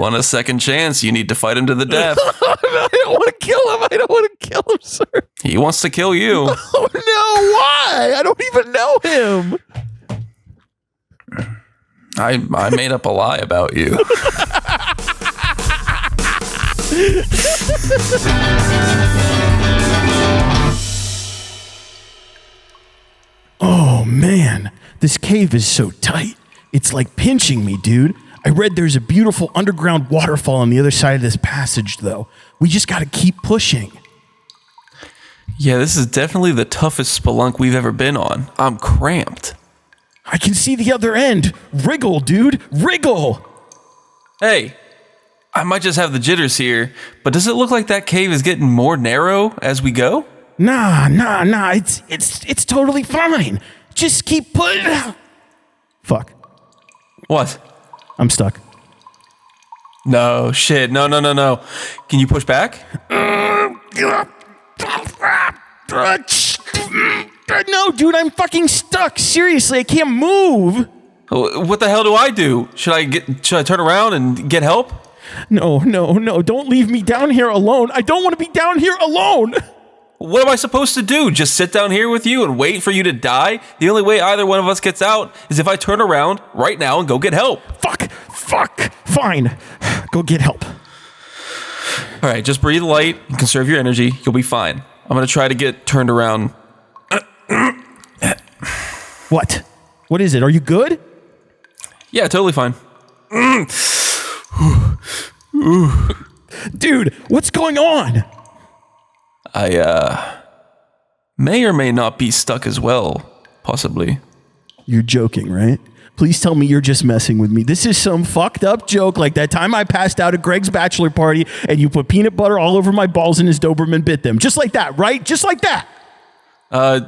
want a second chance, you need to fight him to the death. I don't want to kill him. I don't want to kill him, sir. He wants to kill you. Oh, no. Why? I don't even know him. I made up a lie about you. Oh, man. This cave is so tight. It's like pinching me, dude. I read there's a beautiful underground waterfall on the other side of this passage, though. We just got to keep pushing. Yeah, this is definitely the toughest spelunk we've ever been on. I'm cramped. I can see the other end. Wriggle, dude. Wriggle. Hey, I might just have the jitters here, but does it look like that cave is getting more narrow as we go? Nah. It's totally fine. Just keep pushing. Fuck. What? I'm stuck. No, shit. No. Can you push back? No, dude, I'm fucking stuck. Seriously, I can't move. What the hell do I do? Should I turn around and get help? No. Don't leave me down here alone. I don't want to be down here alone. What am I supposed to do? Just sit down here with you and wait for you to die? The only way either one of us gets out is if I turn around right now and go get help. Fuck. Fine. Go get help. All right, just breathe light and conserve your energy. You'll be fine. I'm going to try to get turned around. What? What is it? Are you good? Yeah, totally fine. Dude, what's going on? I may or may not be stuck as well, possibly. You're joking, right? Please tell me you're just messing with me. This is some fucked up joke like that time I passed out at Greg's bachelor party and you put peanut butter all over my balls and his Doberman bit them. Just like that, right? Just like that.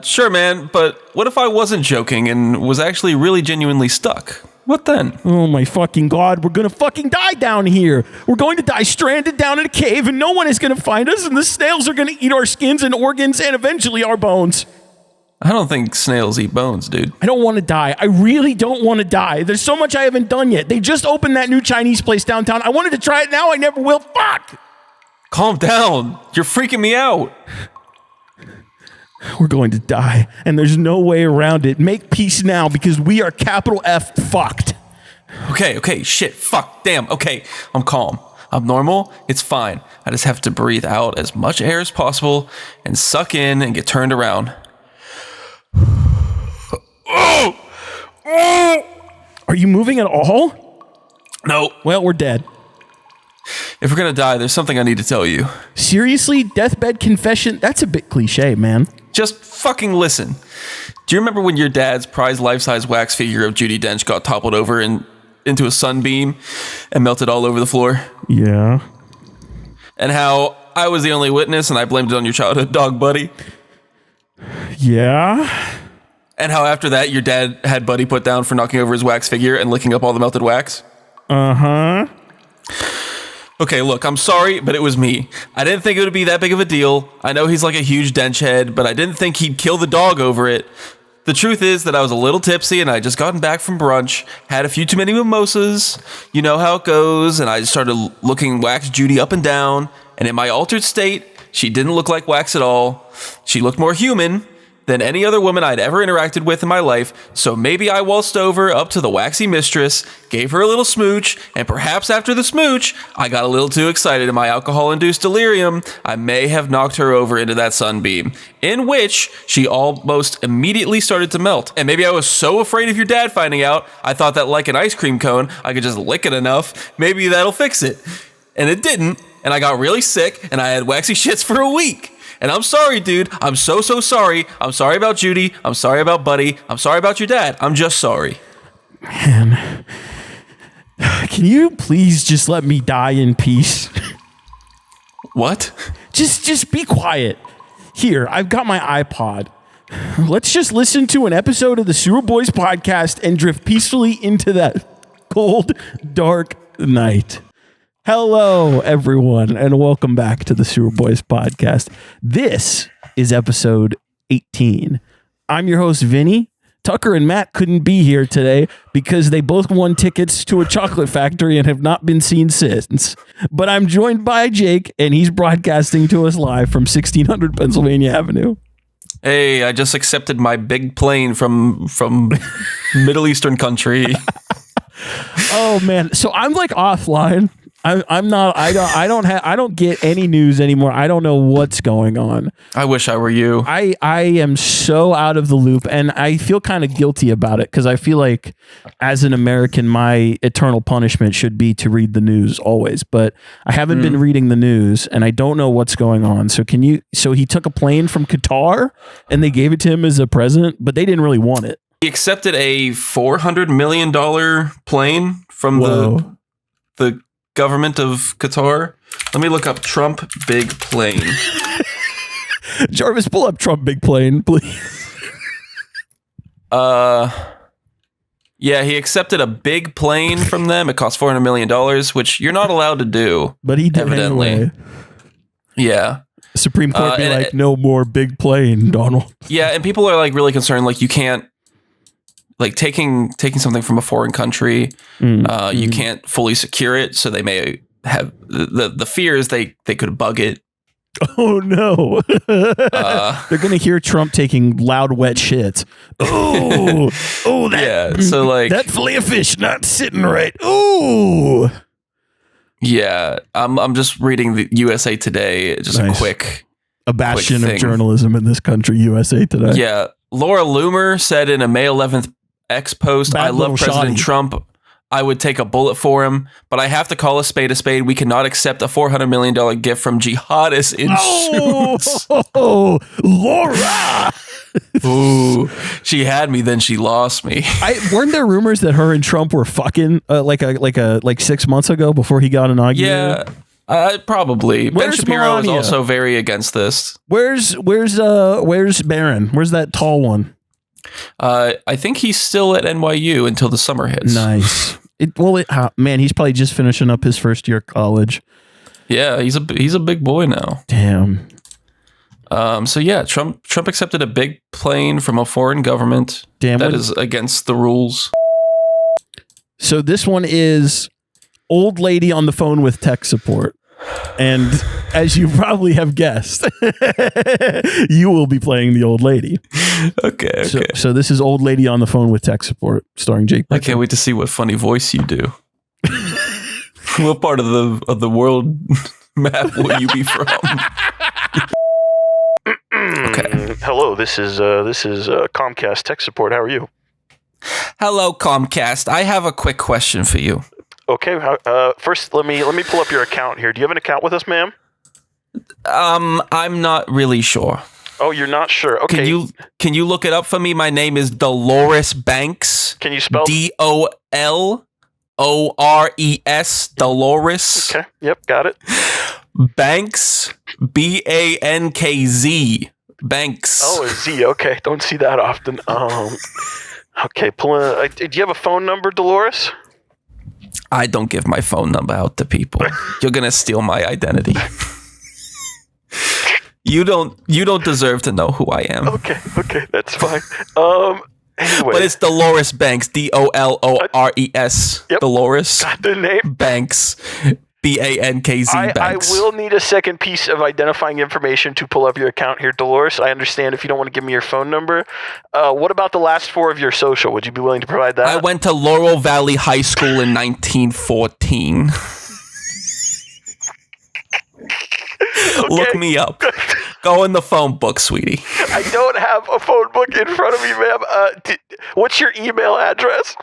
Sure, man, but what if I wasn't joking and was actually really genuinely stuck? What then? Oh my fucking God, we're gonna fucking die down here. We're going to die stranded down in a cave and no one is gonna find us and the snails are gonna eat our skins and organs and eventually our bones. I don't think snails eat bones, dude. I don't want to die. I really don't want to die. There's so much I haven't done yet. They just opened that new Chinese place downtown. I wanted to try it now. I never will. Fuck! Calm down. You're freaking me out. We're going to die, and there's no way around it. Make peace now, because we are capital F fucked. Okay, shit, fuck, damn, okay, I'm calm. I'm normal, it's fine. I just have to breathe out as much air as possible and suck in and get turned around. Are you moving at all? No. Well, we're dead. If we're gonna die, there's something I need to tell you. Seriously? Deathbed confession? That's a bit cliche, man. Just fucking listen. Do you remember when your dad's prized life-size wax figure of Judi Dench got toppled over into a sunbeam and melted all over the floor? Yeah. And how I was the only witness and I blamed it on your childhood dog, Buddy? Yeah. And how after that, your dad had Buddy put down for knocking over his wax figure and licking up all the melted wax? Uh-huh. Okay, look, I'm sorry, but it was me. I didn't think it would be that big of a deal. I know he's like a huge Dench head, but I didn't think he'd kill the dog over it. The truth is that I was a little tipsy and I just gotten back from brunch, had a few too many mimosas, you know how it goes, and I just started looking Wax Judy up and down, and in my altered state, she didn't look like wax at all. She looked more human than any other woman I'd ever interacted with in my life, so maybe I waltzed over up to the waxy mistress, gave her a little smooch, and perhaps after the smooch, I got a little too excited in my alcohol-induced delirium. I may have knocked her over into that sunbeam, in which she almost immediately started to melt. And maybe I was so afraid of your dad finding out, I thought that like an ice cream cone, I could just lick it enough, maybe that'll fix it. And it didn't, and I got really sick, and I had waxy shits for a week. And I'm sorry, dude. I'm so sorry. I'm sorry about Judy. I'm sorry about Buddy. I'm sorry about your dad. I'm just sorry. Man, can you please just let me die in peace? What? Just be quiet. Here, I've got my iPod. Let's just listen to an episode of the Sewerboys Podcast and drift peacefully into that cold, dark night. Hello, everyone, and welcome back to the Sewerboys Podcast. This is episode 18. I'm your host, Vinny. Tucker and Matt couldn't be here today because they both won tickets to a chocolate factory and have not been seen since. But I'm joined by Jake, and he's broadcasting to us live from 1600 Pennsylvania Avenue. Hey, I just accepted my big plane from Middle Eastern country. Oh man, so I'm like offline. I'm not. I don't get any news anymore. I don't know what's going on. I wish I were you. I am so out of the loop, and I feel kind of guilty about it because I feel like as an American, my eternal punishment should be to read the news always. But I haven't been reading the news, and I don't know what's going on. So So he took a plane from Qatar, and they gave it to him as a present, but they didn't really want it. He accepted a $400 million plane from the government of Qatar. Let me look up Trump big plane. Jarvis, pull up Trump big plane, please. Yeah, he accepted a big plane from them. It cost $400 million, which you're not allowed to do. But he did evidently. anyway. Yeah. Supreme Court be like, no more big plane, Donald. Yeah, and people are like really concerned, like you can't, like taking something from a foreign country, you can't fully secure it, so they may have the fear is they could bug it. Oh no! They're gonna hear Trump taking loud, wet shits. Oh, that So like that fillet of fish not sitting right. Ooh. Yeah, I'm just reading the USA Today. Just Nice. A bastion of journalism in this country, USA Today. Yeah, Laura Loomer said in a May 11th X post, "I love President Trump. I would take a bullet for him, but I have to call a spade a spade. We cannot accept a $400 million gift from jihadists in suits." Oh, Laura! Ooh, she had me, then she lost me. Weren't there rumors that her and Trump were fucking like 6 months ago before he got inaugurated? Yeah, probably. Ben Where's Shapiro Melania? is also very against this. Where's Barron? Where's that tall one? I think he's still at NYU until the summer hits. Nice. Man, he's probably just finishing up his first year of college. Yeah, he's a big boy now. Damn. So yeah, Trump accepted a big plane from a foreign government. Damn, that is against the rules. So this one is old lady on the phone with tech support. And as you probably have guessed, you will be playing the old lady. Okay. So this is old lady on the phone with tech support, starring Jake Becker. I can't wait to see what funny voice you do. What part of the world map will you be from? Okay. Hello, this is Comcast tech support. How are you? Hello, Comcast. I have a quick question for you. Okay. First, let me pull up your account here. Do you have an account with us, ma'am? I'm not really sure. Oh, you're not sure. Okay. Can you look it up for me? My name is Dolores Banks. Can you spell DOLORES? Dolores. Okay. Yep. Got it. Banks. BANKZ. Banks. Oh, a Z. Okay. Don't see that often. Okay. Do you have a phone number, Dolores? I don't give my phone number out to people. You're gonna steal my identity. You don't deserve to know who I am. Okay, that's fine. Anyway. But it's Dolores Banks, DOLORES. Yep. Dolores. Got the name. Banks. BANKZ Banks. I will need a second piece of identifying information to pull up your account here, Dolores. I understand if you don't want to give me your phone number. What about the last four of your social? Would you be willing to provide that? I went to Laurel Valley High School in 1914. Okay. Look me up. Go in the phone book, sweetie. I don't have a phone book in front of me, ma'am. What's your email address?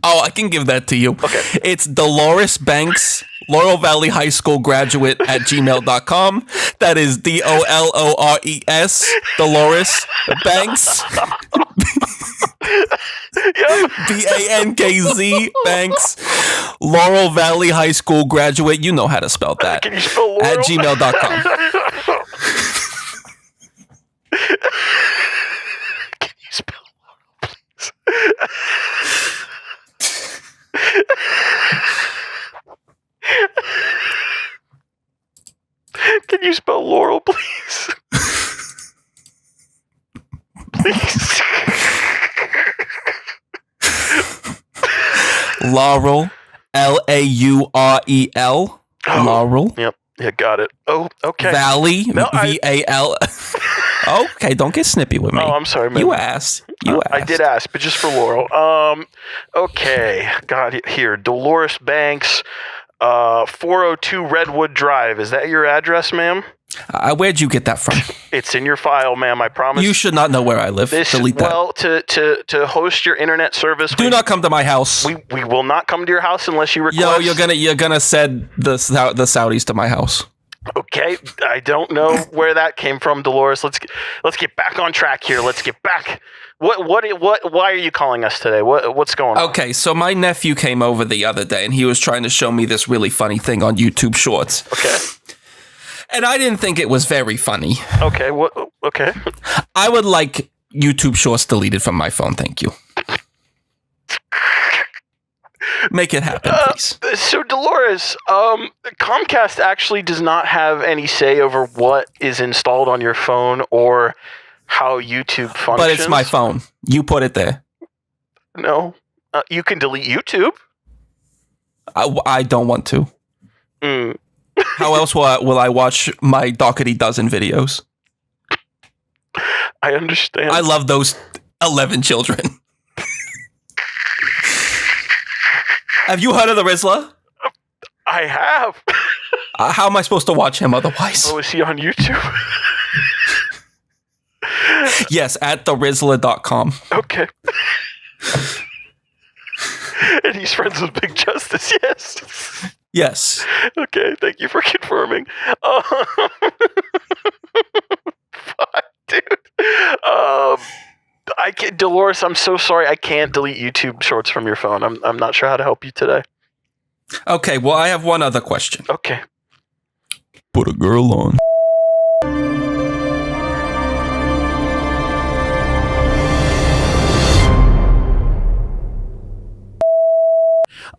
Oh, I can give that to you. Okay. It's Dolores Banks, Laurel Valley High School graduate at gmail.com. That is DOLORES, Dolores Banks. BANKZ Banks, Laurel Valley High School graduate. You know how to spell that. Can you spell Laurel? At gmail.com. Can you spell Laurel, please? Can you spell Laurel, please? Please. Laurel. Laurel. Laurel. Yep. Yeah, got it. Oh, okay. Valley. No, Val. Okay, don't get snippy with me. Oh, I'm sorry, man. You asked. I did ask, but just for Laurel. Okay. Got it here. Dolores Banks, 402 Redwood Drive. Is that your address, ma'am? Where'd you get that from? It's in your file, ma'am. I promise. You should not know where I live. Delete that. Well, to host your internet service, Do not come to my house. We will not come to your house unless you request. Yo, you're gonna send the Saudis to my house. Okay, I don't know where that came from, Dolores. Let's get back on track here. Let's get back. What? Why are you calling us today? What's going on? Okay, so my nephew came over the other day, and he was trying to show me this really funny thing on YouTube Shorts. Okay. And I didn't think it was very funny. Okay. What? Okay. I would like YouTube Shorts deleted from my phone. Thank you. Make it happen, please. So, Dolores, Comcast actually does not have any say over what is installed on your phone or how YouTube functions. But it's my phone. You put it there. No. You can delete YouTube. I don't want to. How else will I watch my Dockety Dozen videos? I understand. I love those 11 children. Have you heard of the Rizzler? I have. How am I supposed to watch him otherwise? Oh, is he on YouTube? Yes, at therizzler.com. Okay. And he's friends with Big Justice, yes. Yes. Okay, thank you for confirming. Fuck, dude. Dolores, I'm so sorry. I can't delete YouTube Shorts from your phone. I'm not sure how to help you today. Okay, well, I have one other question. Okay. Put a girl on.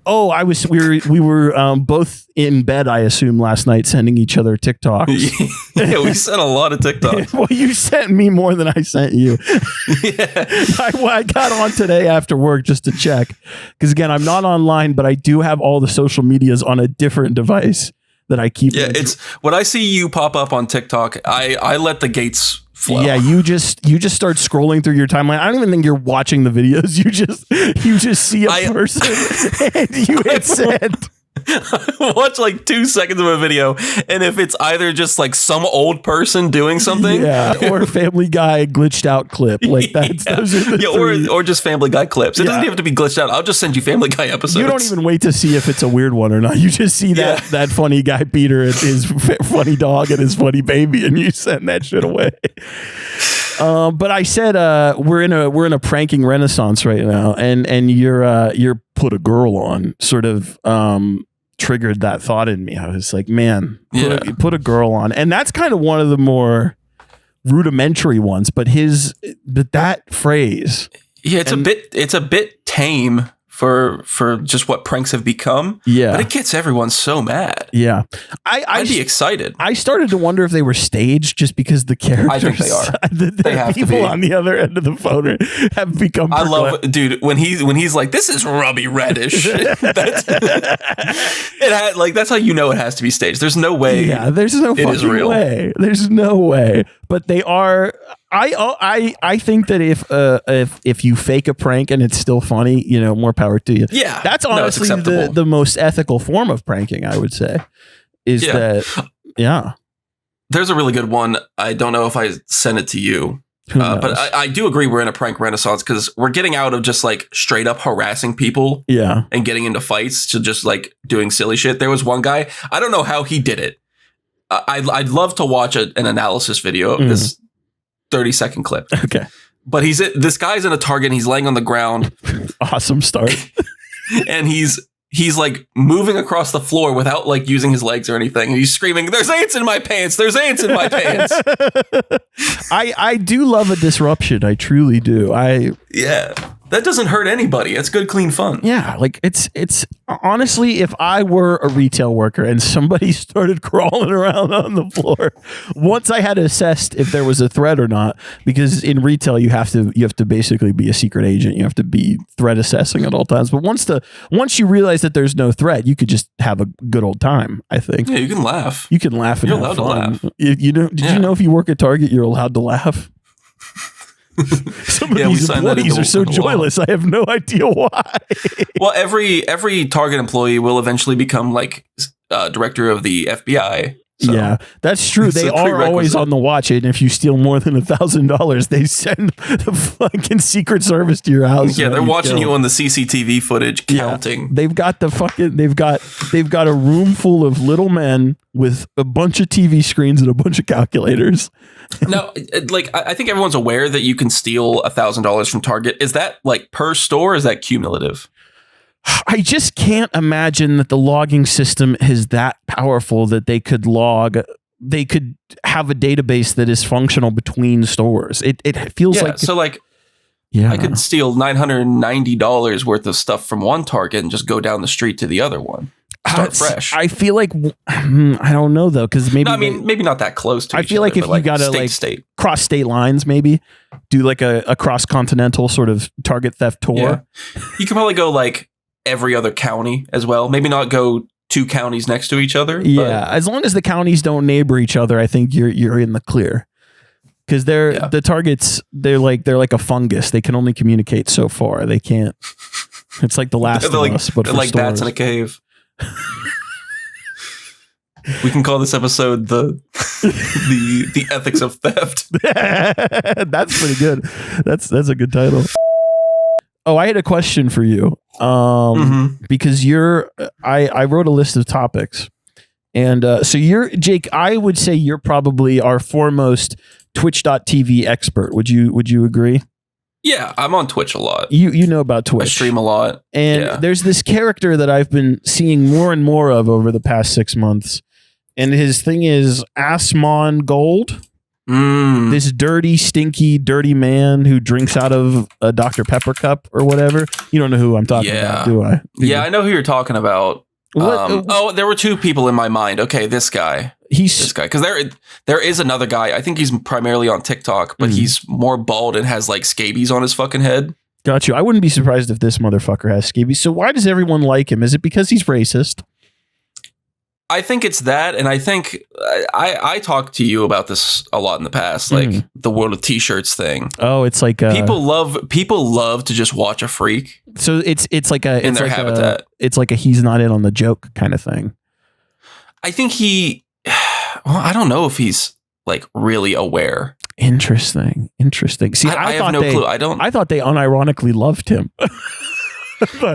Oh, we were both in bed, I assume, last night sending each other TikToks. Yeah, we sent a lot of TikToks. Well, you sent me more than I sent you. Yeah. I got on today after work just to check. Because again, I'm not online, but I do have all the social medias on a different device that I keep. Yeah, it's when I see you pop up on TikTok, I let the gates flow. Yeah, you just start scrolling through your timeline. I don't even think you're watching the videos. You just see a person and you hit send. I watch like 2 seconds of a video, and if it's either just like some old person doing something, or a Family Guy glitched out clip, like that's those are the three. or just Family Guy clips. It doesn't even have to be glitched out. I'll just send you Family Guy episodes. You don't even wait to see if it's a weird one or not. You just see that funny guy Peter and his funny dog and his funny baby, and you send that shit away. But I said we're in a pranking renaissance right now, and you're put a girl on sort of triggered that thought in me. I was like, man, put a girl on, and that's kind of one of the more rudimentary ones. But that phrase, it's a bit tame for just what pranks have become. Yeah. But it gets everyone so mad. Yeah. I'd be excited. I started to wonder if they were staged just because the characters. I think they are. They have people to be. on the other end of the phone have become. I love, dude, when he's like, this is Rubby Reddish. That's how you know it has to be staged. There's no way. Yeah, there's no fucking way. There's no way. But they are. I think that if you fake a prank and it's still funny, more power to you. Yeah, that's honestly the most ethical form of pranking, I would say. There's a really good one. I don't know if I sent it to you, but I do agree we're in a prank renaissance because we're getting out of just like straight up harassing people, and getting into fights to just like doing silly shit. There was one guy, I don't know how he did it. I'd love to watch an analysis video of this 30-second clip. Okay. But this guy's in a Target and he's laying on the ground. Awesome start. And he's like moving across the floor without like using his legs or anything. And he's screaming, "There's ants in my pants. There's ants in my pants." I do love a disruption. I truly do. That doesn't hurt anybody. It's good, clean fun. Yeah, like it's honestly, if I were a retail worker and somebody started crawling around on the floor, once I had assessed if there was a threat or not, because in retail you have to basically be a secret agent. You have to be threat assessing at all times. But once you realize that there's no threat, you could just have a good old time, I think. Yeah, you can laugh. You can laugh and You're have allowed fun. to laugh. Did you know if you work at Target, you're allowed to laugh? Some of these employees are so joyless. I have no idea why. Well, every Target employee will eventually become like director of the FBI. So yeah, that's true. They are always on the watch, and if you steal more than $1,000, they send the fucking Secret Service to your house. Yeah, they're watching you on the CCTV footage, counting. Yeah, they've got a room full of little men with a bunch of TV screens and a bunch of calculators. Now, like, I think everyone's aware that you can steal $1,000 from Target. Is that like per store? Or is that cumulative? I just can't imagine that the logging system is that powerful that they could have a database that is functional between stores. It feels like so like. Yeah, I could steal $990 worth of stuff from one Target and just go down the street to the other one. Start fresh. I feel like I don't know though, because maybe maybe not that close to. I feel like if you gotta state. Cross state lines, maybe do like a cross continental sort of Target theft tour. Yeah. You could probably go like every other county as well. Maybe not go 2 counties next to each other. Yeah, as long as the counties don't neighbor each other, I think you're in the clear. Because the targets, they're like a fungus. They can only communicate so far. They can't. It's like The Last of Us, but they're for like stores. bats in a cave. We can call this episode the ethics of theft. That's pretty good. That's a good title. Oh, I had a question for you. Because I wrote a list of topics, and so you're Jake. I would say you're probably our foremost Twitch.tv expert. Would you agree? Yeah, I'm on Twitch a lot. You know about Twitch. I stream a lot. And there's this character that I've been seeing more and more of over the past 6 months. And his thing is Asmon Gold. This dirty, stinky, dirty man who drinks out of a Dr. Pepper cup or whatever. You don't know who I'm talking about, do I? I know who you're talking about. There were 2 people in my mind. Okay, this guy. This guy. Because there is another guy. I think he's primarily on TikTok, but he's more bald and has like scabies on his fucking head. Got you. I wouldn't be surprised if this motherfucker has scabies. So why does everyone like him? Is it because he's racist? I think it's that, and I think I talked to you about this a lot in the past, like the World of T-shirts thing. Oh, it's like people love to just watch a freak. So it's like a in their habitat. It's like a he's not in on the joke kind of thing. I think I don't know if he's like really aware. Interesting. See, I have no clue. I thought they unironically loved him. I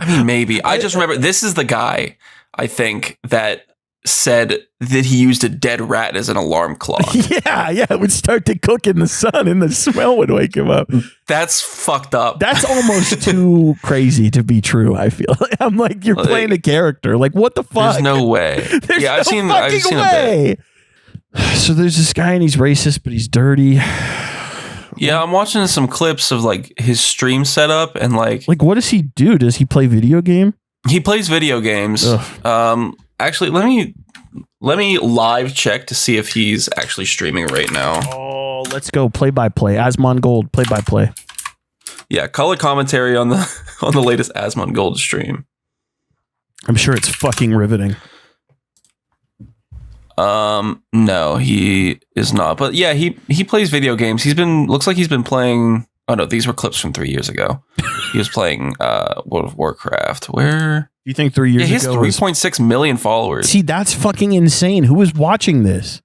mean, maybe. I just remember this is the guy I think that said that he used a dead rat as an alarm clock. Yeah, it would start to cook in the sun and the smell would wake him up. That's fucked up. That's almost too crazy to be true, I feel. I'm like, you're playing a character. Like, what the fuck? There's no way. I've seen a bit. So there's this guy and he's racist, but he's dirty. Yeah, I'm watching some clips of like his stream setup and like what does he do? Does he play video game? He plays video games. Ugh. Actually, let me live check to see if he's actually streaming right now. Oh, let's go play by play. Asmon Gold play by play. Yeah, color commentary on the latest Asmon Gold stream. I'm sure it's fucking riveting. No, he is not. But yeah, he plays video games. Looks like he's been playing. Oh no, these were clips from 3 years ago. He was playing World of Warcraft. Where? You think 3 years ago? He has 3.6 million followers. See, that's fucking insane. Who is watching this?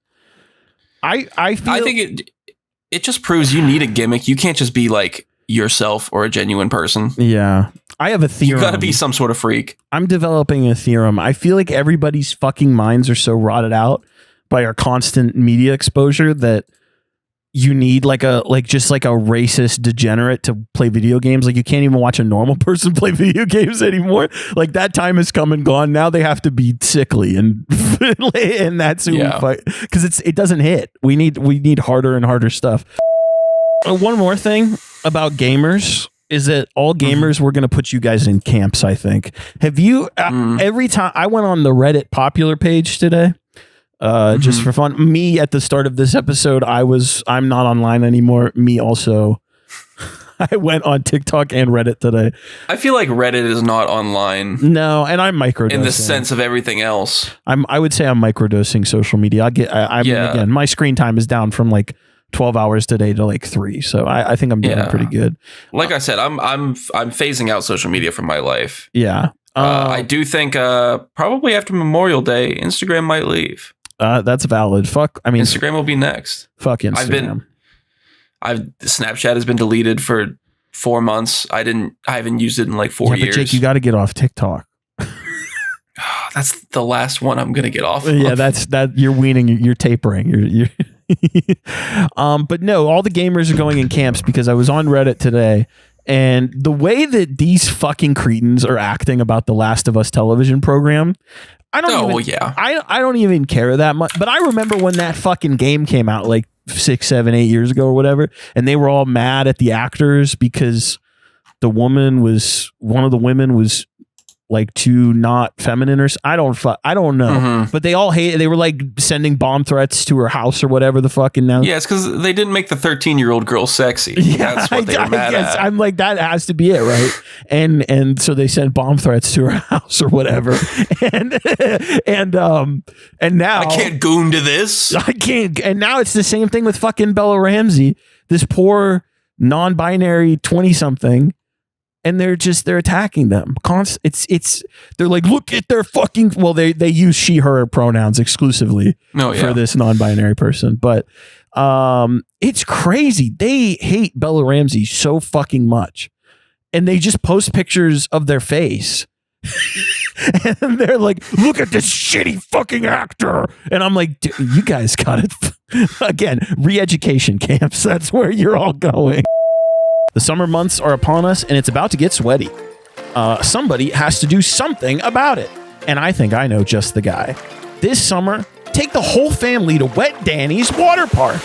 I think it just proves you need a gimmick. You can't just be like yourself or a genuine person. Yeah. I have a theorem. You gotta be some sort of freak. I'm developing a theorem. I feel like everybody's fucking minds are so rotted out by our constant media exposure that you need just a racist degenerate to play video games. Like, you can't even watch a normal person play video games anymore. Like, that time has come and gone. Now they have to be sickly and that's who we fight, because it doesn't hit. We need harder and harder stuff. One more thing about gamers is that all gamers we're going to put you guys in camps. I think. Have you every time I went on the Reddit popular page today? Just for fun. Me at the start of this episode, I'm not online anymore. Me also. I went on TikTok and Reddit today. I feel like Reddit is not online. No, and I'm microdosing. In the sense of everything else. I would say I'm microdosing social media. Again, my screen time is down from like 12 hours today to like 3. So I think I'm doing pretty good. Like I said, I'm phasing out social media from my life. Yeah. I do think probably after Memorial Day, Instagram might leave. That's valid. Instagram will be next. Fuck Instagram. Snapchat has been deleted for 4 months. I haven't used it in like 4 years. But Jake, you got to get off TikTok. That's the last one I'm gonna get off. Yeah, that you're weaning, you're tapering. You're but no, all the gamers are going in camps because I was on Reddit today, and the way that these fucking cretins are acting about the Last of Us television program, I don't even care that much. But I remember when that fucking game came out, like 6, 7, 8 years ago or whatever, and they were all mad at the actors because one of the women was like too not feminine or I don't know, but they all hate. They were like sending bomb threats to her house or whatever the fucking now. Yeah, it's because they didn't make the 13-year-old girl sexy. Yeah, that's what they were mad at. I'm like, that has to be it, right? And so they sent bomb threats to her house or whatever, and now I can't goon to this. I can't. And now it's the same thing with fucking Bella Ramsey, this poor non-binary 20-something. And they're attacking them. They're like, look at their fucking. Well, they use she her pronouns exclusively for this non-binary person, but it's crazy. They hate Bella Ramsey so fucking much, and they just post pictures of their face, and they're like, look at this shitty fucking actor, and I'm like, you guys got it again. Re-education camps. That's where you're all going. The summer months are upon us, and it's about to get sweaty. Somebody has to do something about it, and I think I know just the guy. This summer, take the whole family to Wet Danny's water park.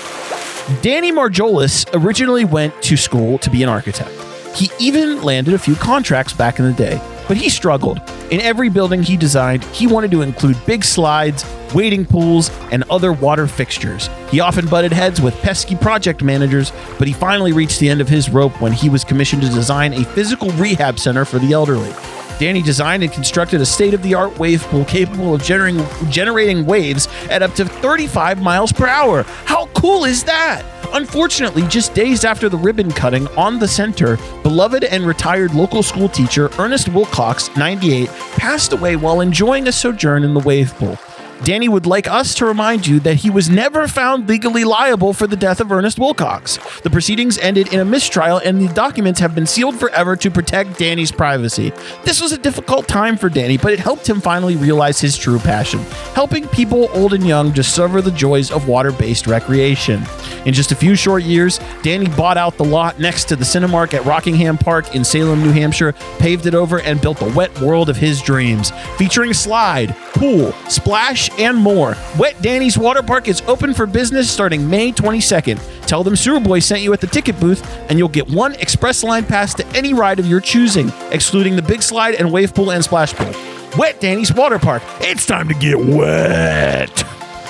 Danny Marjolis originally went to school to be an architect. He even landed a few contracts back in the day, but he struggled. In every building he designed, he wanted to include big slides, wading pools, and other water fixtures. He often butted heads with pesky project managers, but he finally reached the end of his rope when he was commissioned to design a physical rehab center for the elderly. Danny designed and constructed a state-of-the-art wave pool capable of generating waves at up to 35 miles per hour. How cool is that? Unfortunately, just days after the ribbon cutting on the center, beloved and retired local school teacher Ernest Wilcox, 98, passed away while enjoying a sojourn in the wave pool. Danny would like us to remind you that he was never found legally liable for the death of Ernest Wilcox. The proceedings ended in a mistrial, and the documents have been sealed forever to protect Danny's privacy. This was a difficult time for Danny, but it helped him finally realize his true passion, helping people old and young discover the joys of water-based recreation. In just a few short years, Danny bought out the lot next to the Cinemark at Rockingham Park in Salem, New Hampshire, paved it over, and built the wet world of his dreams, featuring slide, pool, splash, and more. Wet Danny's Water Park is open for business starting May 22nd. Tell them Sewerboys sent you at the ticket booth, and you'll get one express line pass to any ride of your choosing, excluding the big slide and wave pool and splash pool. Wet Danny's Water Park. It's time to get wet.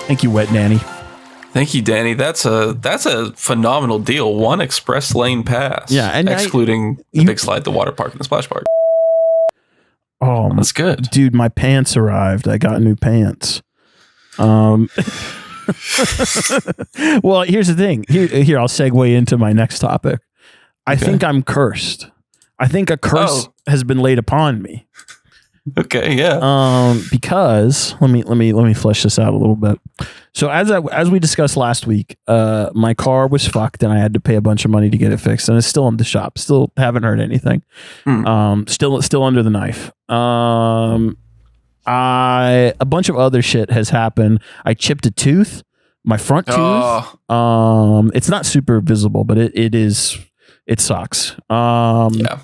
Thank you, Wet Danny. Thank you, Danny. That's a phenomenal deal. One express lane pass. Yeah, and excluding the big slide, the water park, and the splash park. Oh, that's good, dude. My pants arrived. I got new pants. Well, here's the thing. Here, I'll segue into my next topic. I think I'm cursed. I think a curse has been laid upon me. Okay, yeah. Because let me flesh this out a little bit. So as we discussed last week, my car was fucked and I had to pay a bunch of money to get it fixed, and it's still in the shop. Still haven't heard anything. Still under the knife. A bunch of other shit has happened. I chipped a tooth, my front tooth. It's not super visible, but it sucks. Yeah.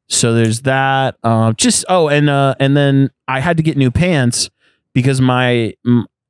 So there's that. And then I had to get new pants because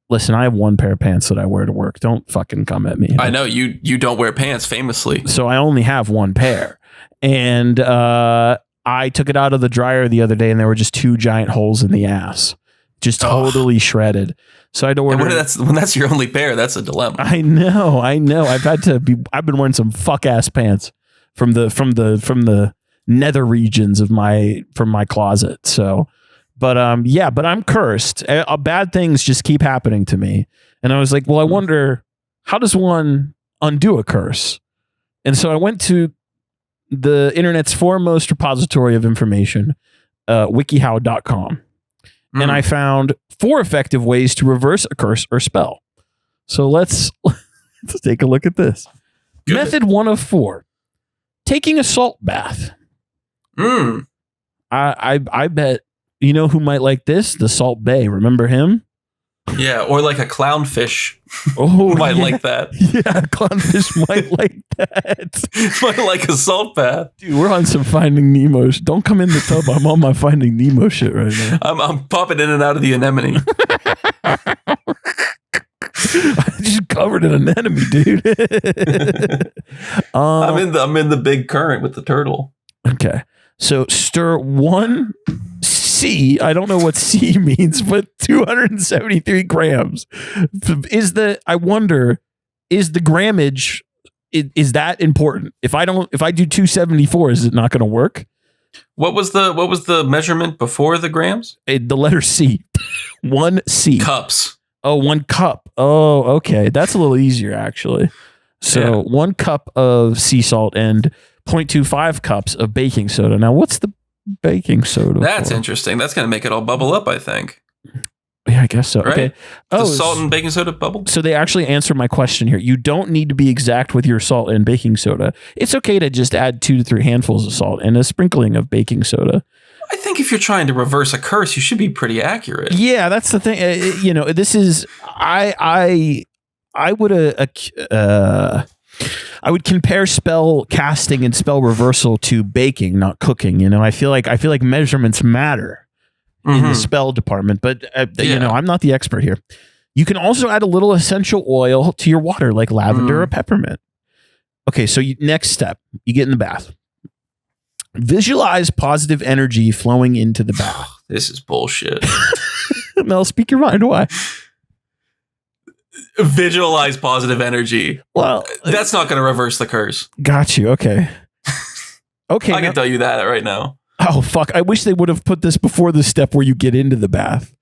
listen, I have one pair of pants that I wear to work. Don't fucking come at me. I know you don't wear pants famously. So I only have one pair. and I took it out of the dryer the other day, and there were just 2 giant holes in the ass, just totally shredded. So I had to order. When that's your only pair, that's a dilemma. I know. I've been wearing some fuck ass pants from the nether regions of my closet. So, but I'm cursed. Bad things just keep happening to me, and I was like, well, I wonder, how does one undo a curse? And so I went to the internet's foremost repository of information, wikihow.com. And I found 4 effective ways to reverse a curse or spell. So let's take a look at this. Good. Method 1 of 4. Taking a salt bath. I bet, you know who might like this? The Salt Bae. Remember him? Yeah, or like a clownfish. Might like that. Yeah, clownfish might like that. Might like a salt bath. Dude, we're on some Finding Nemo. Don't come in the tub. I'm on my Finding Nemo shit right now. I'm popping in and out of the anemone. I just covered in anemone, dude. I'm in the big current with the turtle. Okay. So stir 1 C, I don't know what C means, but 273 grams. I wonder, is the grammage, is that important? If I do 274, is it not going to work? What was the measurement before the grams? The letter C. 1 C. Cups. Oh, 1 cup. Oh, okay. That's a little easier, actually. So 1 cup of sea salt and 0.25 cups of baking soda. Now, what's the baking soda? That's interesting. That's going to make it all bubble up, I think. Yeah, I guess so. Right? Okay. Does salt and baking soda bubble? So they actually answer my question here. You don't need to be exact with your salt and baking soda. It's okay to just add 2 to 3 handfuls of salt and a sprinkling of baking soda. I think if you're trying to reverse a curse, you should be pretty accurate. Yeah, that's the thing. This is I would compare spell casting and spell reversal to baking, not cooking. I feel like measurements matter in the spell department, but I'm not the expert here. You can also add a little essential oil to your water, like lavender or peppermint. Okay, so next step, you get in the bath. Visualize positive energy flowing into the bath. This is bullshit. Mel, speak your mind. Why? Visualize positive energy. Well, that's not going to reverse the curse. Got you. Okay. Okay. I can tell you that right now. Oh, fuck. I wish they would have put this before the step where you get into the bath.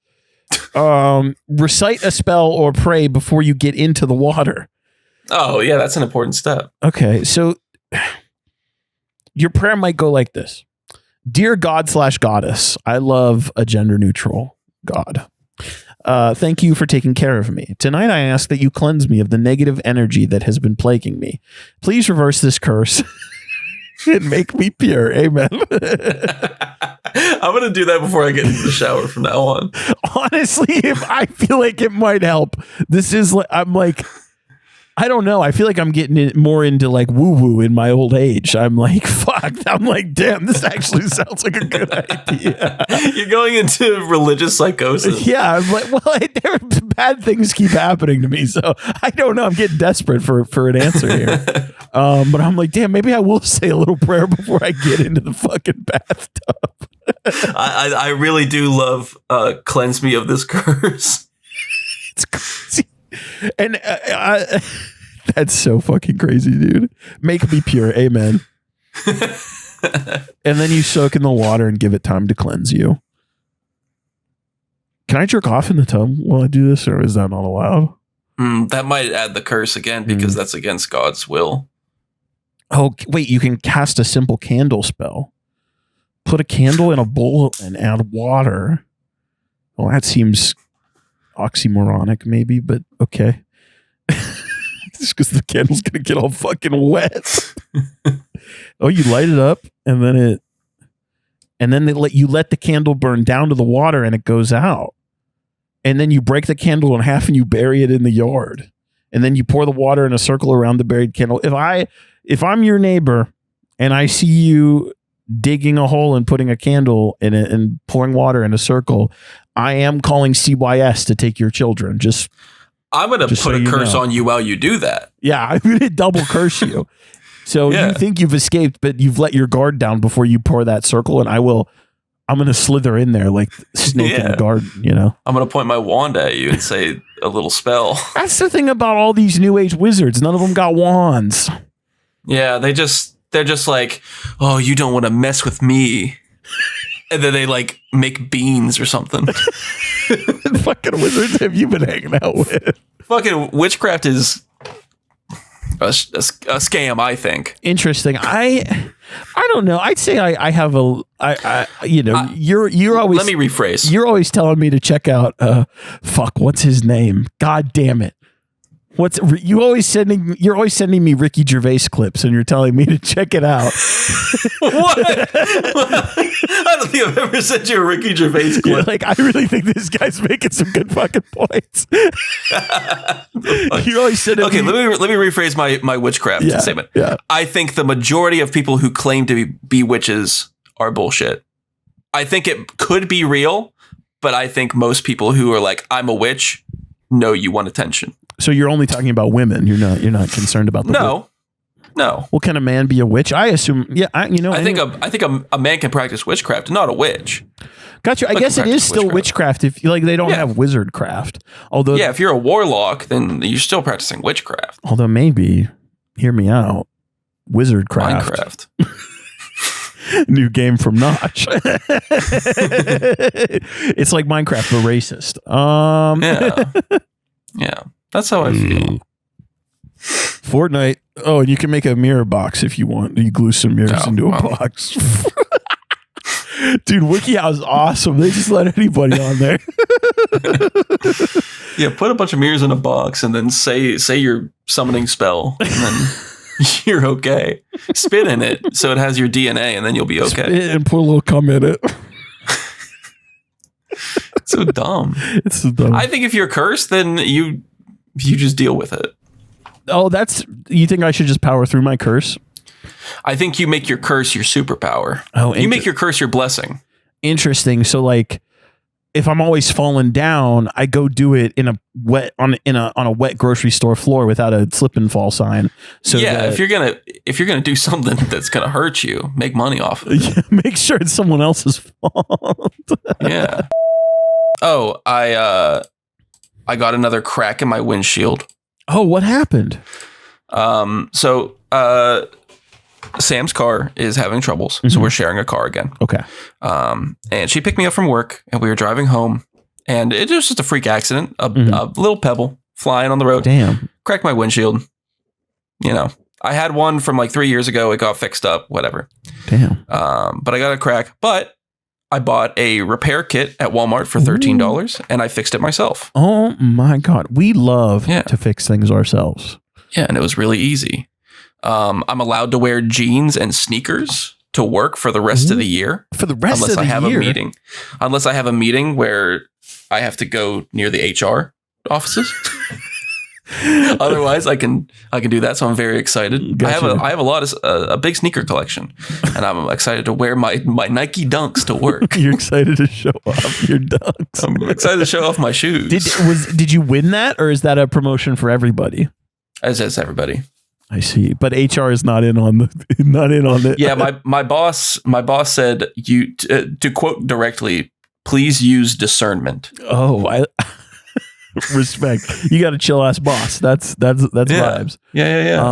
Recite a spell or pray before you get into the water. Oh, yeah. That's an important step. Okay. So your prayer might go like this. Dear God/goddess, I love a gender neutral God. Thank you for taking care of me. Tonight I ask that you cleanse me of the negative energy that has been plaguing me. Please reverse this curse and make me pure. Amen. I'm going to do that before I get into the shower from now on. Honestly, if I feel like it might help. I don't know. I feel like I'm getting more into like woo-woo in my old age. I'm like, fuck. I'm like, damn, this actually sounds like a good idea. You're going into religious psychosis. Yeah. I'm like, well, bad things keep happening to me. So I don't know. I'm getting desperate for an answer here. But I'm like, damn, maybe I will say a little prayer before I get into the fucking bathtub. I really do love cleanse me of this curse. It's crazy. And that's so fucking crazy, dude. Make me pure. Amen. And then you soak in the water and give it time to cleanse you. Can I jerk off in the tub while I do this, or is that not allowed? That might add the curse again because that's against God's will. Oh, wait, you can cast a simple candle spell. Put a candle in a bowl and add water. Well, that seems oxymoronic maybe, but okay. Just because the candle's gonna get all fucking wet. Oh, you light it up and then they let the candle burn down to the water and it goes out. And then you break the candle in half and you bury it in the yard. And then you pour the water in a circle around the buried candle. If I'm your neighbor and I see you digging a hole and putting a candle in it and pouring water in a circle, I am calling CYS to take your children. I'm going to put a curse on you while you do that. Yeah, I'm going to double curse you. So Yeah. you think you've escaped, but you've let your guard down before you pour that circle, and I'm going to slither in there like snake in the garden, I'm going to point my wand at you and say a little spell. That's the thing about all these new age wizards. None of them got wands. Yeah, they're just like, oh, you don't want to mess with me. And then they like make beans or something. Fucking wizards have you been hanging out with? Fucking witchcraft is a scam, I think. Interesting. I don't know. I'd say I have you're always. Let me rephrase. You're always telling me to check out. What's his name? God damn it. You're always sending me Ricky Gervais clips, and you're telling me to check it out. What? I don't think I've ever sent you a Ricky Gervais clip. You're like, I really think this guy's making some good fucking points. You're always sending. Okay, let me rephrase my witchcraft statement. Yeah. I think the majority of people who claim to be witches are bullshit. I think it could be real, but I think most people who are like, I'm a witch, know you want attention. So you're only talking about women. You're not concerned about the No. Well, can a man be a witch? I assume. Yeah, I think a man can practice witchcraft, not a witch. Gotcha. I guess it is still witchcraft if they don't have wizard craft. Although if you're a warlock, then you're still practicing witchcraft. Although maybe, hear me out, wizard craft. Minecraft. New game from Notch. It's like Minecraft but racist. Yeah. That's how I feel. Fortnite. Oh, and you can make a mirror box if you want. You glue some mirrors into a box. Dude, WikiHow is awesome. They just let anybody on there. Yeah, put a bunch of mirrors in a box and then say your summoning spell, and then you're okay. Spit in it so it has your DNA, and then you'll be okay. Spit and put a little cum in it. It's so dumb. It's so dumb. I think if you're cursed, then you just deal with it. Oh, you think I should just power through my curse? I think you make your curse your superpower. Oh, you make your curse your blessing. Interesting. So like, if I'm always falling down, I go do it on a wet grocery store floor without a slip and fall sign. So yeah, if you're gonna do something that's gonna hurt you, make money off of it. Yeah, make sure it's someone else's fault. Yeah. Oh, I got another crack in my windshield. Oh, what happened? So Sam's car is having troubles, so we're sharing a car again. Okay. And she picked me up from work, and we were driving home, and it was just a freak accident. A little pebble flying on the road. Damn. Cracked my windshield. I had one from like 3 years ago. It got fixed up, whatever. Damn. But I got a crack. But I bought a repair kit at Walmart for $13, and I fixed it myself. Oh my God. We love to fix things ourselves. Yeah, and it was really easy. I'm allowed to wear jeans and sneakers to work for the rest of the year. For the rest of the year? Unless I have a meeting. Unless I have a meeting where I have to go near the HR offices. Otherwise, I can do that. So I'm very excited. Gotcha. I have a big sneaker collection, and I'm excited to wear my Nike Dunks to work. You're excited to show off your Dunks. I'm excited to show off my shoes. Did you win that, or is that a promotion for everybody? As everybody. I see, but HR is not in on it. Yeah, my boss said to quote directly, please use discernment. Oh, I respect. You got a chill ass boss. That's vibes. Yeah.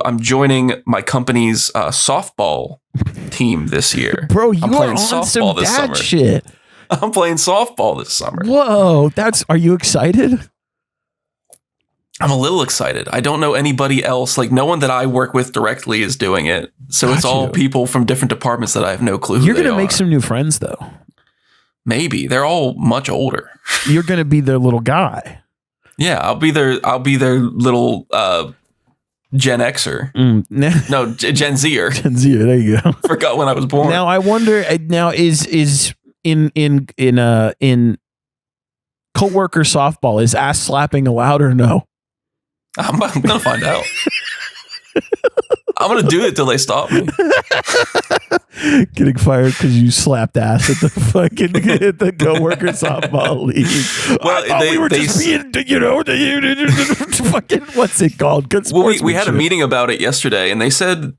I'm joining my company's softball team this year. Bro, you are on some dad shit. I'm playing softball this summer. Whoa, are you excited? I'm a little excited. I don't know anybody else. Like, no one that I work with directly is doing it. So it's all people from different departments that I have no clue who You're going to make some new friends, though. Maybe. They're all much older. You're going to be their little guy. Yeah, I'll be their little Gen Xer. No, Gen Zer. Gen Zer, there you go. Forgot when I was born. Now I wonder, is in coworker softball, is ass slapping allowed or no? I'm gonna find out. I'm going to do it till they stop me. Getting fired because you slapped ass at the fucking at the coworker softball league. Well, I thought we were just being, fucking, what's it called? Good Well, we had a meeting about it yesterday, and they said,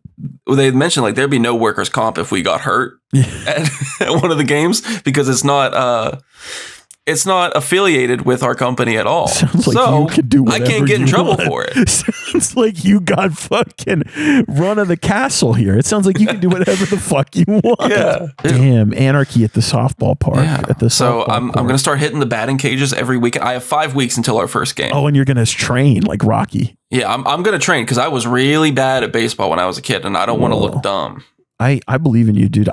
they had mentioned like there'd be no workers' comp if we got hurt at one of the games because it's not affiliated with our company at all. Sounds like so you could do whatever I can't get in trouble want. for it. Sounds like you got fucking run of the castle here. It sounds like you can do whatever the fuck you want. Yeah. Damn, anarchy at the softball park. Yeah. At the so softball I'm going to start hitting the batting cages every week. I have 5 weeks until our first game. Oh, and you're going to train like Rocky. Yeah, I'm going to train because I was really bad at baseball when I was a kid, and I don't want to look dumb. I believe in you, dude.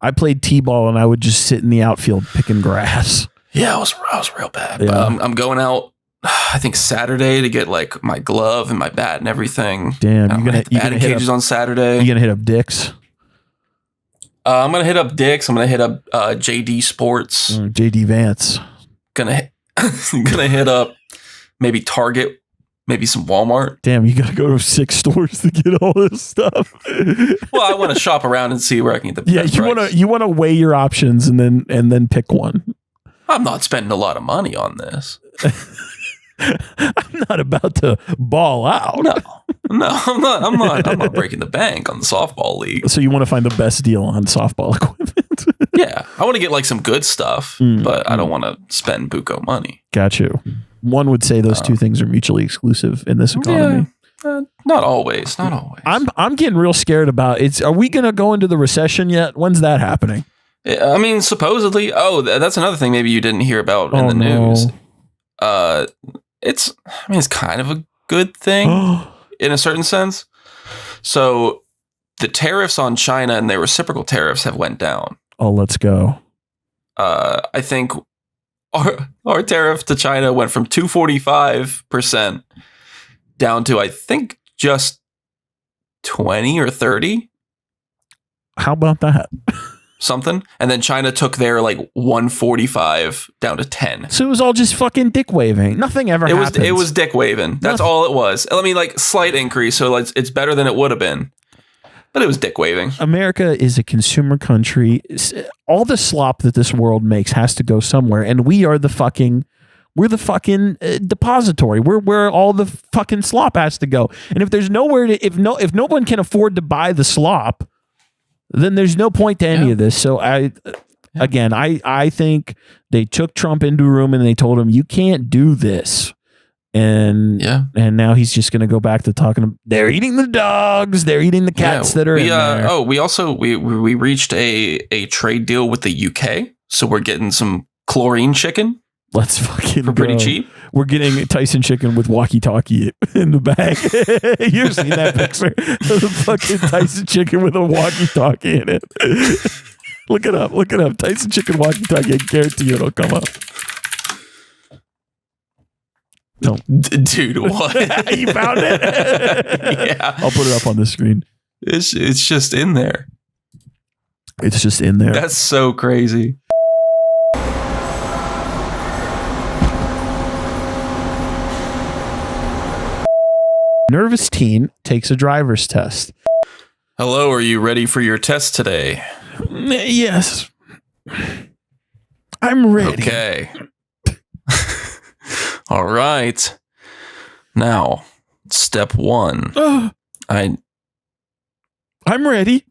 I played t-ball and I would just sit in the outfield picking grass. Yeah, I was real bad. Yeah. But I'm going out, I think Saturday to get like my glove and my bat and everything. Damn, I'm gonna hit the batting cages on Saturday. You gonna hit up Dick's? I'm gonna hit up Dick's. I'm gonna hit up JD Sports. JD Vance. Gonna hit up maybe Target. Maybe some Walmart. Damn, you gotta go to 6 stores to get all this stuff. Well, I want to shop around and see where I can get the best price. you wanna weigh your options and then pick one. I'm not spending a lot of money on this. I'm not about to ball out. No, I'm not breaking the bank on the softball league. So you want to find the best deal on softball equipment? Yeah, I want to get like some good stuff, but I don't want to spend buco money. Got you. One would say those two things are mutually exclusive in this economy. Yeah, not always. I'm getting real scared about it. Are we going to go into the recession yet? When's that happening? I mean, supposedly. Oh, that's another thing maybe you didn't hear about in the news. It's kind of a good thing in a certain sense. So the tariffs on China and their reciprocal tariffs have went down. Oh, let's go. I think our tariff to China went from 245% down to, I think, just 20 or 30. How about that? Something. And then China took their like 145 down to 10. So it was all just fucking dick waving. Nothing ever happened. It was dick waving. That's all it was. I mean, like slight increase. So it's better than it would have been. But it was dick waving. America is a consumer country. All the slop that this world makes has to go somewhere. And we're the fucking depository. We're where all the fucking slop has to go. And if there's nowhere to, if no one can afford to buy the slop, then there's no point to any of this. So I think they took Trump into a room and they told him, you can't do this. And now he's just going to go back to talking. They're eating the dogs. They're eating the cats that are in there. Oh, we also, we reached a trade deal with the UK. So we're getting some chlorine chicken. Let's fucking for pretty cheap. We're getting Tyson chicken with walkie-talkie in the bag. You've seen that picture of the fucking Tyson chicken with a walkie-talkie in it. Look it up. Tyson chicken walkie-talkie. I guarantee it'll come up. No, dude, what? You found it? Yeah, I'll put it up on the screen. It's just in there. It's just in there. That's so crazy. Nervous teen takes a driver's test. Hello, are you ready for your test today? Yes. I'm ready. Okay. All right. Now, step 1. I'm ready.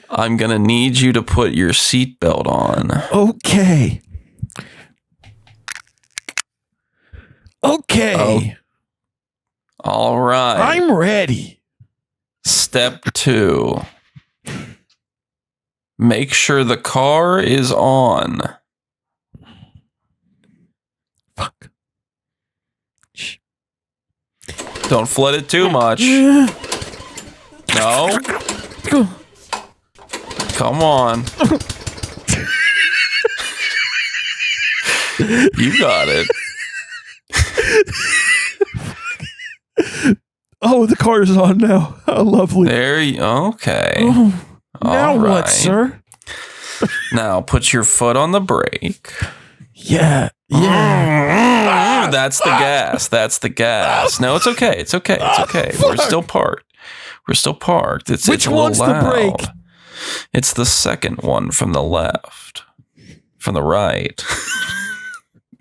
I'm going to need you to put your seatbelt on. Okay. Okay. All right. I'm ready. Step 2. Make sure the car is on. Fuck. Don't flood it too much. No. Come on. You got it. Oh, the car is on now. How lovely. There you okay. Oh, now right. what, sir? Now put your foot on the brake. Yeah. gas. That's the gas. That's the gas. No, it's okay. It's okay. It's okay. We're still parked. We're still parked. Which one's the brake? It's the second one from the left. From the right.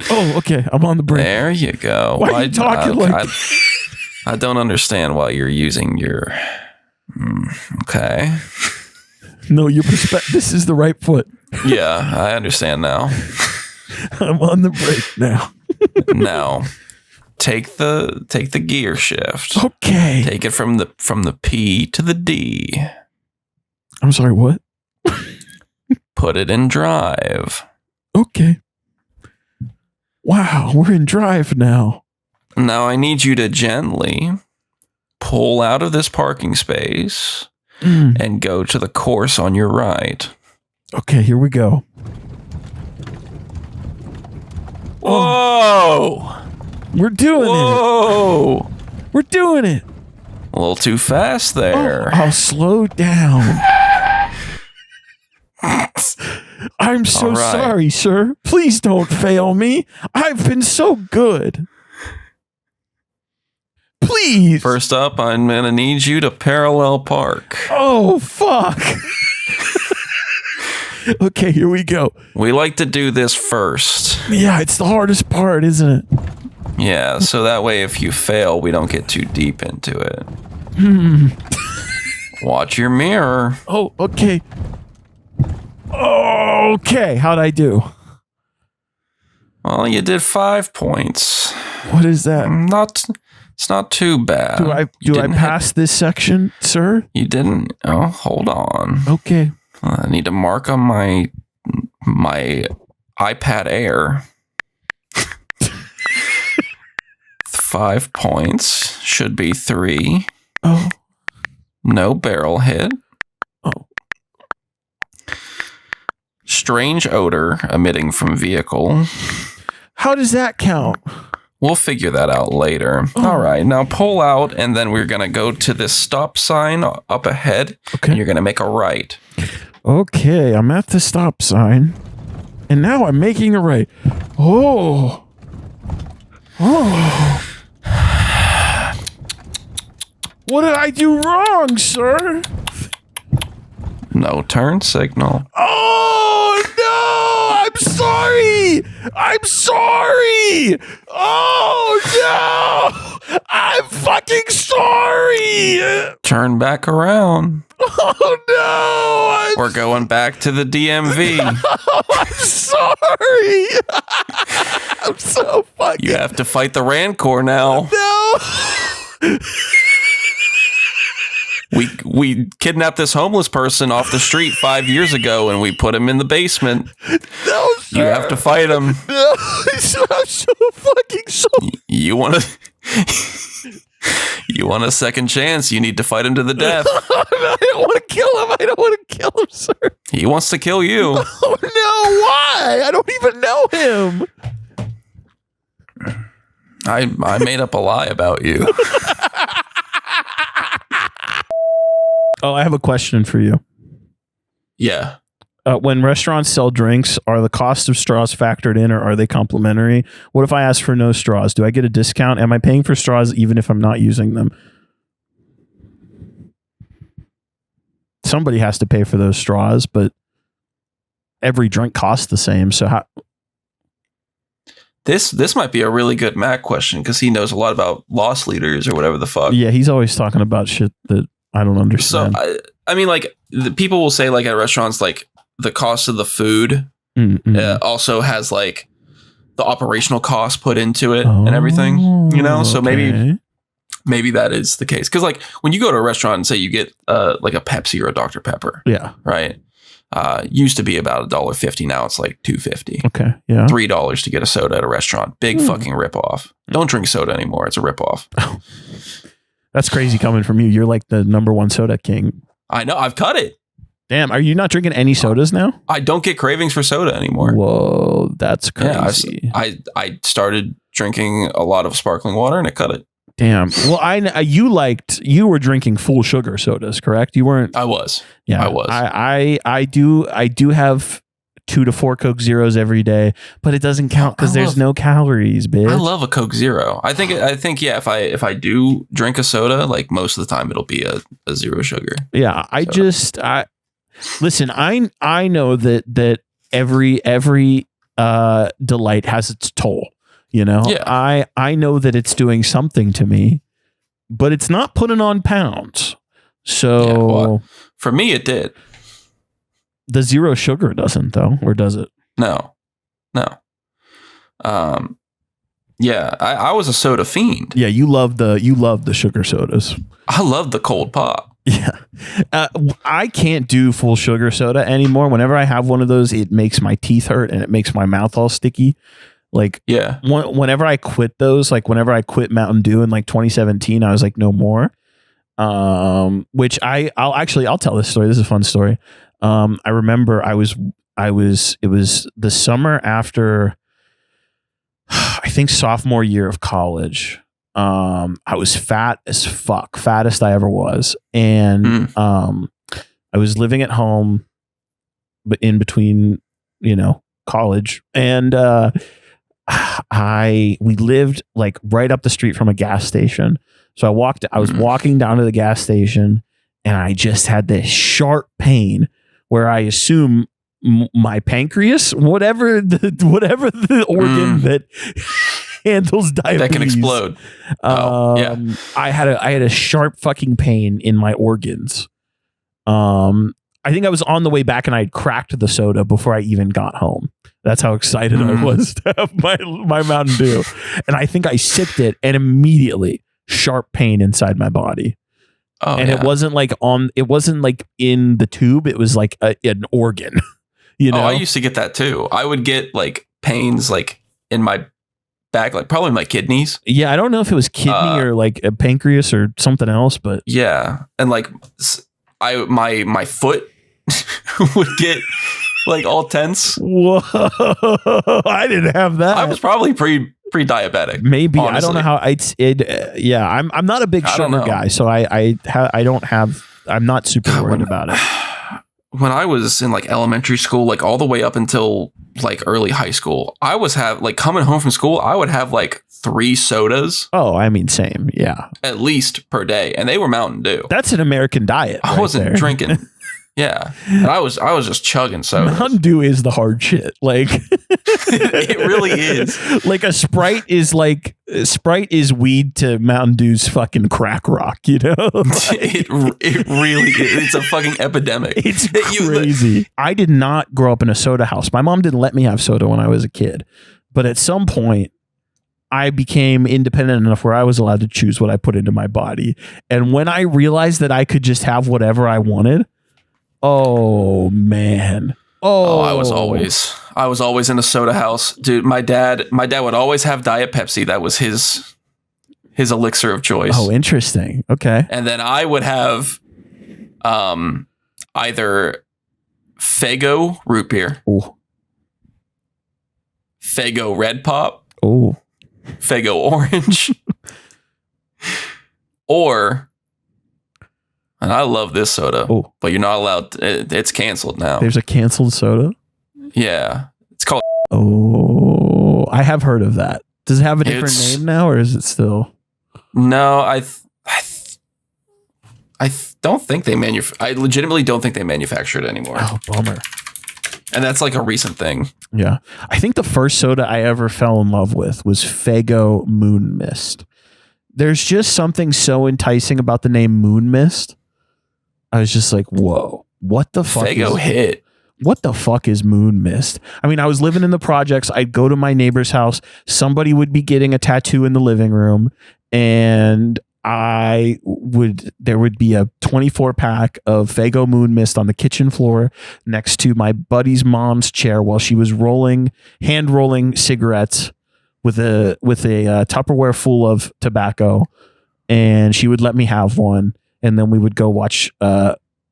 Oh, okay. I'm on the brake. There you go. Why are you talking like I don't understand why you're using your... okay. No, your perspective. This is the right foot. Yeah, I understand now. I'm on the brake now. Now, take the gear shift. Okay. Take it from the P to the D. I'm sorry, what? Put it in drive. Okay. Wow, we're in drive now. Now I need you to gently pull out of this parking space and go to the course on your right. Okay, here we go. Whoa! We're doing Whoa! We're doing it. A little too fast there. I'll slow down. I'm so All right. sorry, sir. Please don't fail me. I've been so good. Please. First up, I'm going to need you to parallel park. Oh, fuck. Okay, here we go. We like to do this first. Yeah, it's the hardest part, isn't it? Yeah, so that way if you fail, we don't get too deep into it. Watch your mirror. Oh, okay. Okay, how'd I do? Well, you did 5 points. What is that? It's not too bad. Do I pass this section, sir? You didn't. Oh, hold on. Okay. I need to mark on my iPad Air. 5 points. Should be 3. Oh. No barrel hit. Oh. Strange odor emitting from vehicle. How does that count? We'll figure that out later. All right, now pull out, and then we're going to go to this stop sign up ahead, and you're going to make a right. Okay, I'm at the stop sign, and now I'm making a right. Oh. What did I do wrong, sir? No turn signal. Oh, no! I'm sorry! I'm sorry! Oh, no! I'm fucking sorry! Turn back around. Oh, no! We're going back to the DMV. I'm sorry! I'm so fucking... You have to fight the Rancor now. No! We kidnapped this homeless person off the street 5 years ago, and we put him in the basement. No, sir. You have to fight him. No, I'm so fucking sorry. You want a second chance? You need to fight him to the death. I don't want to kill him. I don't want to kill him, sir. He wants to kill you. Oh, no, why? I don't even know him. I made up a lie about you. Oh, I have a question for you. Yeah. When restaurants sell drinks, are the cost of straws factored in, or are they complimentary? What if I ask for no straws? Do I get a discount? Am I paying for straws even if I'm not using them? Somebody has to pay for those straws, but every drink costs the same. So how? This might be a really good Matt question because he knows a lot about loss leaders or whatever the fuck. Yeah, he's always talking about shit that I don't understand. So I mean, like the people will say, like at restaurants, like the cost of the food also has like the operational cost put into it and everything. You know, so maybe that is the case because like when you go to a restaurant and say you get like a Pepsi or a Dr. Pepper, yeah, right. Used to be about $1.50. Now it's like $2.50. Okay, yeah, $3 to get a soda at a restaurant. Big fucking ripoff. Don't drink soda anymore. It's a ripoff. That's crazy coming from you. You're like the #1 soda king. I know. I've cut it. Damn, are you not drinking any sodas now? I don't get cravings for soda anymore. Whoa, that's crazy. Yeah, I started drinking a lot of sparkling water and it cut it. Damn. Well, you were drinking full sugar sodas, correct? You weren't. I was. Yeah, I was. I do have 2 to 4 Coke Zeros every day, but it doesn't count because there's no calories, bitch. I love a Coke Zero. I think yeah, if I do drink a soda, like most of the time it'll be a zero sugar. Yeah, listen, I know that every delight has its toll, you know? Yeah. I know that it's doing something to me, but it's not putting on pounds. So Yeah, well, for me it did. The zero sugar doesn't though, or does it? No. Yeah, I was a soda fiend. Yeah, you love the sugar sodas. I love the cold pop. Yeah. I can't do full sugar soda anymore. Whenever I have one of those, it makes my teeth hurt and it makes my mouth all sticky. Like, yeah. Whenever I quit those, like whenever I quit Mountain Dew in like 2017, I was like, no more. Which I'll tell this story. This is a fun story. I remember it was the summer after, I think sophomore year of college. I was fat as fuck, fattest I ever was. And, I was living at home, but in between, college, and, we lived like right up the street from a gas station. So I was walking down to the gas station and I just had this sharp pain where I assume my pancreas, whatever the organ that handles diabetes, that can explode. Yeah. I had a sharp fucking pain in my organs. I think I was on the way back and I had cracked the soda before I even got home. That's how excited I was to have my Mountain Dew. And I think I sipped it and immediately sharp pain inside my body. Oh, and yeah. it wasn't like in the tube. It was like an organ, I used to get that too. I would get like pains like in my back, like probably my kidneys. Yeah. I don't know if it was kidney or like a pancreas or something else, but yeah. And like my foot would get like all tense. Whoa. I didn't have that. I was probably pre-diabetic. Maybe. Honestly. I don't know how yeah, I'm not a big sugar guy, so I'm not super worried about it. When I was in like elementary school, like all the way up until like early high school, I was coming home from school, I would have like 3 sodas. Oh, I mean, same. Yeah. At least per day. And they were Mountain Dew. That's an American diet. I wasn't drinking. Yeah. And I was just chugging sodas. Mountain Dew is the hard shit. Like it really is. Like Sprite is weed to Mountain Dew's fucking crack rock, It really is. It's a fucking epidemic. It's crazy. I did not grow up in a soda house. My mom didn't let me have soda when I was a kid. But at some point I became independent enough where I was allowed to choose what I put into my body. And when I realized that I could just have whatever I wanted, oh man. I was always in a soda house. Dude, my dad would always have Diet Pepsi. That was his elixir of choice. Oh, interesting. Okay. And then I would have either Faygo root beer. Ooh. Faygo Red Pop. Ooh. Faygo Orange. Or, and I love this soda, but you're not allowed. It's canceled now. There's a canceled soda? Yeah. It's called. Oh, I have heard of that. Does it have a different name now, or is it still? No, I don't think they I legitimately don't think they manufacture it anymore. Oh, bummer. And that's like a recent thing. Yeah. I think the first soda I ever fell in love with was Faygo Moon Mist. There's just something so enticing about the name Moon Mist. I was just like, whoa, what the fuck? Faygo hit. What the fuck is Moon Mist? I mean, I was living in the projects. I'd go to my neighbor's house. Somebody would be getting a tattoo in the living room, and there would be a 24-pack of Faygo Moon Mist on the kitchen floor next to my buddy's mom's chair while she was hand rolling cigarettes with a Tupperware full of tobacco, and she would let me have one, and then we would go watch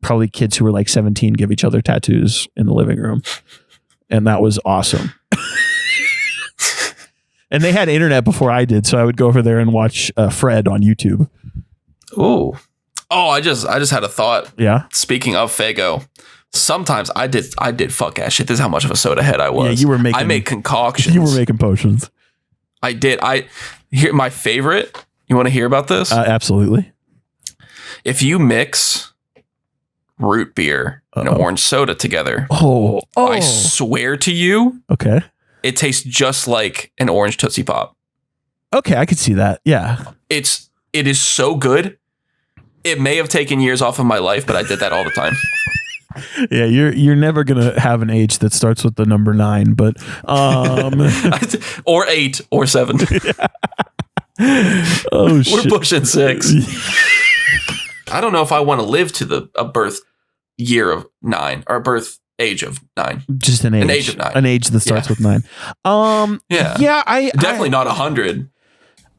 probably kids who were like 17 give each other tattoos in the living room, and that was awesome. And they had internet before I did, so I would go over there and watch Fred on YouTube. Oh, I just had a thought. Yeah. Speaking of Faygo, Sometimes I did fuck ass shit. This is how much of a soda head I was. Yeah, I made concoctions. You were making potions. I did. Here my favorite. You want to hear about this? Absolutely. If you mix root beer and orange soda together, I swear to you, okay, it tastes just like an orange Tootsie Pop. Okay, I could see that. Yeah, it is so good. It may have taken years off of my life, but I did that all the time. Yeah, you're never gonna have an age that starts with the number 9, but or 8 or 7. Oh shit, we're pushing 6. I don't know if I want to live to a birth year of 9 or a birth age of 9. Just an age of 9. An age that starts with 9. Yeah, I definitely not 100.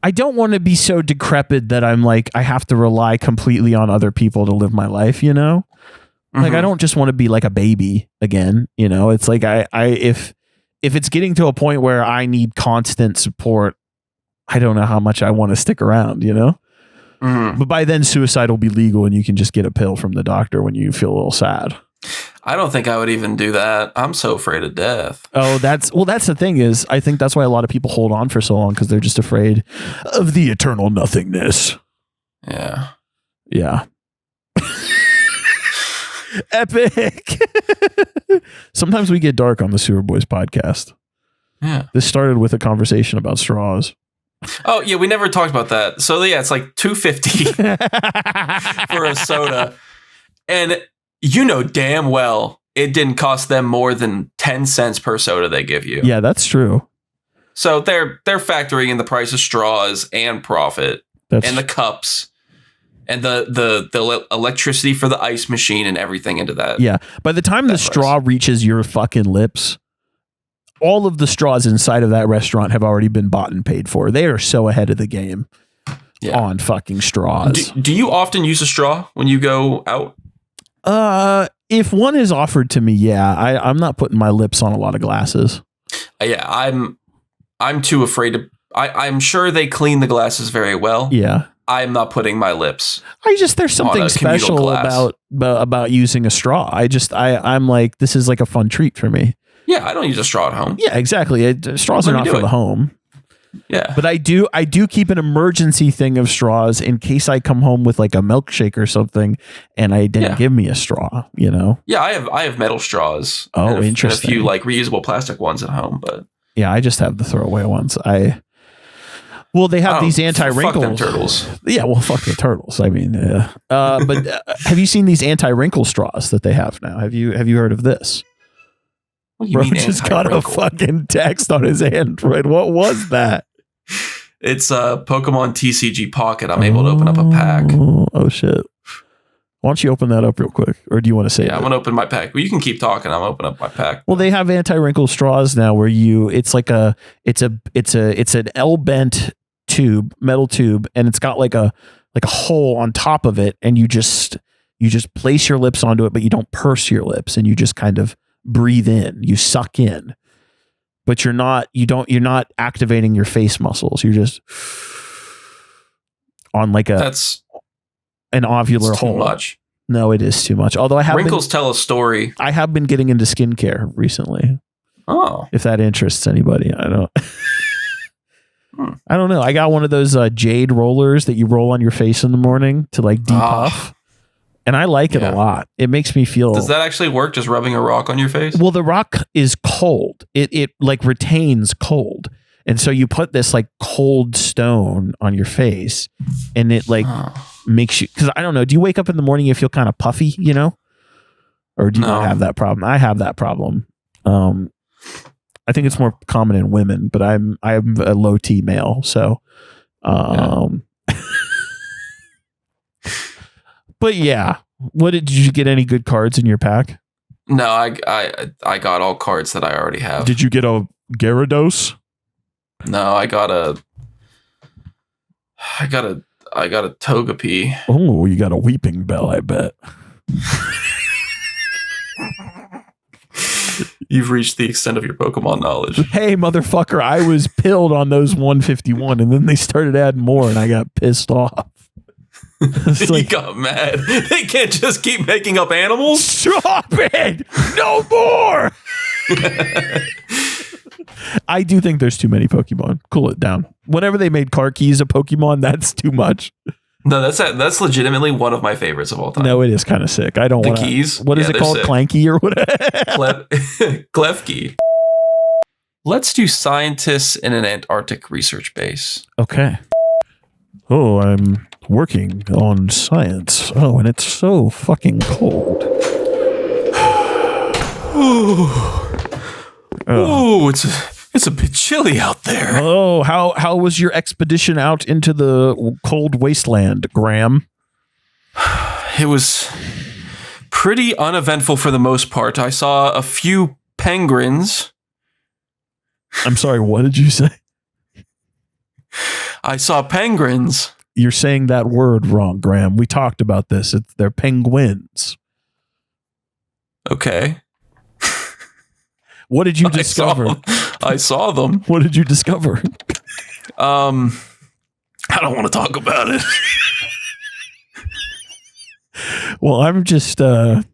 I don't want to be so decrepit that I'm like I have to rely completely on other people to live my life. You know. Like I don't just want to be like a baby again, you know. It's like if it's getting to a point where I need constant support, I don't know how much I want to stick around, you know. But by then, suicide will be legal, and you can just get a pill from the doctor when you feel a little sad. I don't think I would even do that. I'm so afraid of death. Oh, that's the thing is, I think that's why a lot of people hold on for so long because they're just afraid of the eternal nothingness. Yeah. Yeah. Epic. Sometimes we get dark on the Sewerboys podcast. Yeah. This started with a conversation about straws. Oh, yeah, we never talked about that. So, yeah, it's like $2.50 for a soda. And you know damn well it didn't cost them more than 10 cents per soda they give you. Yeah, that's true. So they're factoring in the price of straws and profit and the cups. And the electricity for the ice machine and everything into that. Yeah. By the time the straw reaches your fucking lips, all of the straws inside of that restaurant have already been bought and paid for. They are so ahead of the game on fucking straws. Do you often use a straw when you go out? If one is offered to me, yeah. I'm not putting my lips on a lot of glasses. Yeah, I'm too afraid to. I'm sure they clean the glasses very well. Yeah. I'm not putting my lips. There's something special about using a straw. I'm like, this is like a fun treat for me. Yeah, I don't use a straw at home. Yeah, exactly. Straws are not for the home. Yeah. But I do keep an emergency thing of straws in case I come home with like a milkshake or something and I didn't give me a straw, you know? Yeah, I have metal straws. Oh, interesting. And a few like reusable plastic ones at home, but yeah, I just have the throwaway ones. They have these anti-wrinkles. Fuck them turtles. Yeah, well, fuck the turtles. I mean, but have you seen these anti-wrinkle straws that they have now? Have you heard of this? Bro just got a fucking text on his Android. What was that? It's a Pokemon TCG Pocket. I'm able to open up a pack. Oh shit! Why don't you open that up real quik, or do you want to say? Yeah, I'm gonna open my pack. Well, you can keep talking. I'm open up my pack. Well, they have anti-wrinkle straws now, where it's an L-bent tube, metal tube, and it's got like a hole on top of it, and you just place your lips onto it, but you don't purse your lips, and you just kind of breathe in, you suck in, but you're not activating your face muscles. You're just on like that's an ovular hole. Too much. No, it is too much. Although wrinkles tell a story. I have been getting into skincare recently. Oh, if that interests anybody, I don't. I don't know. I got one of those jade rollers that you roll on your face in the morning to like depuff. And I like it a lot. It makes me feel. Does that actually work? Just rubbing a rock on your face? Well, the rock is cold. It like retains cold. And so you put this like cold stone on your face and it like makes you, because I don't know, do you wake up in the morning and you feel kind of puffy, you know? Or do you not have that problem? I have that problem. I think it's more common in women, but I'm a low T male. So, but yeah, did you get any good cards in your pack? No, I got all cards that I already have. Did you get a Gyarados? No, I got a Togepi. Oh, you got a Weeping Bell, I bet. You've reached the extent of your Pokemon knowledge. Hey, motherfucker, I was pilled on those 151, and then they started adding more, and I got pissed off. It's He got mad. They can't just keep making up animals. Stop it! No more! I do think there's too many Pokemon. Cool it down. Whenever they made car keys a Pokemon, that's too much. No, that's legitimately one of my favorites of all time. No, it is kind of sick. I don't want the keys. What is it called? Sick. Clanky or what? Klefki. Let's do scientists in an Antarctic research base. Okay. Oh, I'm working on science. Oh, and it's so fucking cold. Oh, it's a bit chilly out there. Oh, how was your expedition out into the cold wasteland, Graham? It was pretty uneventful for the most part. I saw a few penguins. I'm sorry, what did you say? I saw penguins. You're saying that word wrong, Graham. We talked about this. They're penguins. Okay. What did you discover? I saw them. What did you discover? I don't want to talk about it. Well, I'm just, what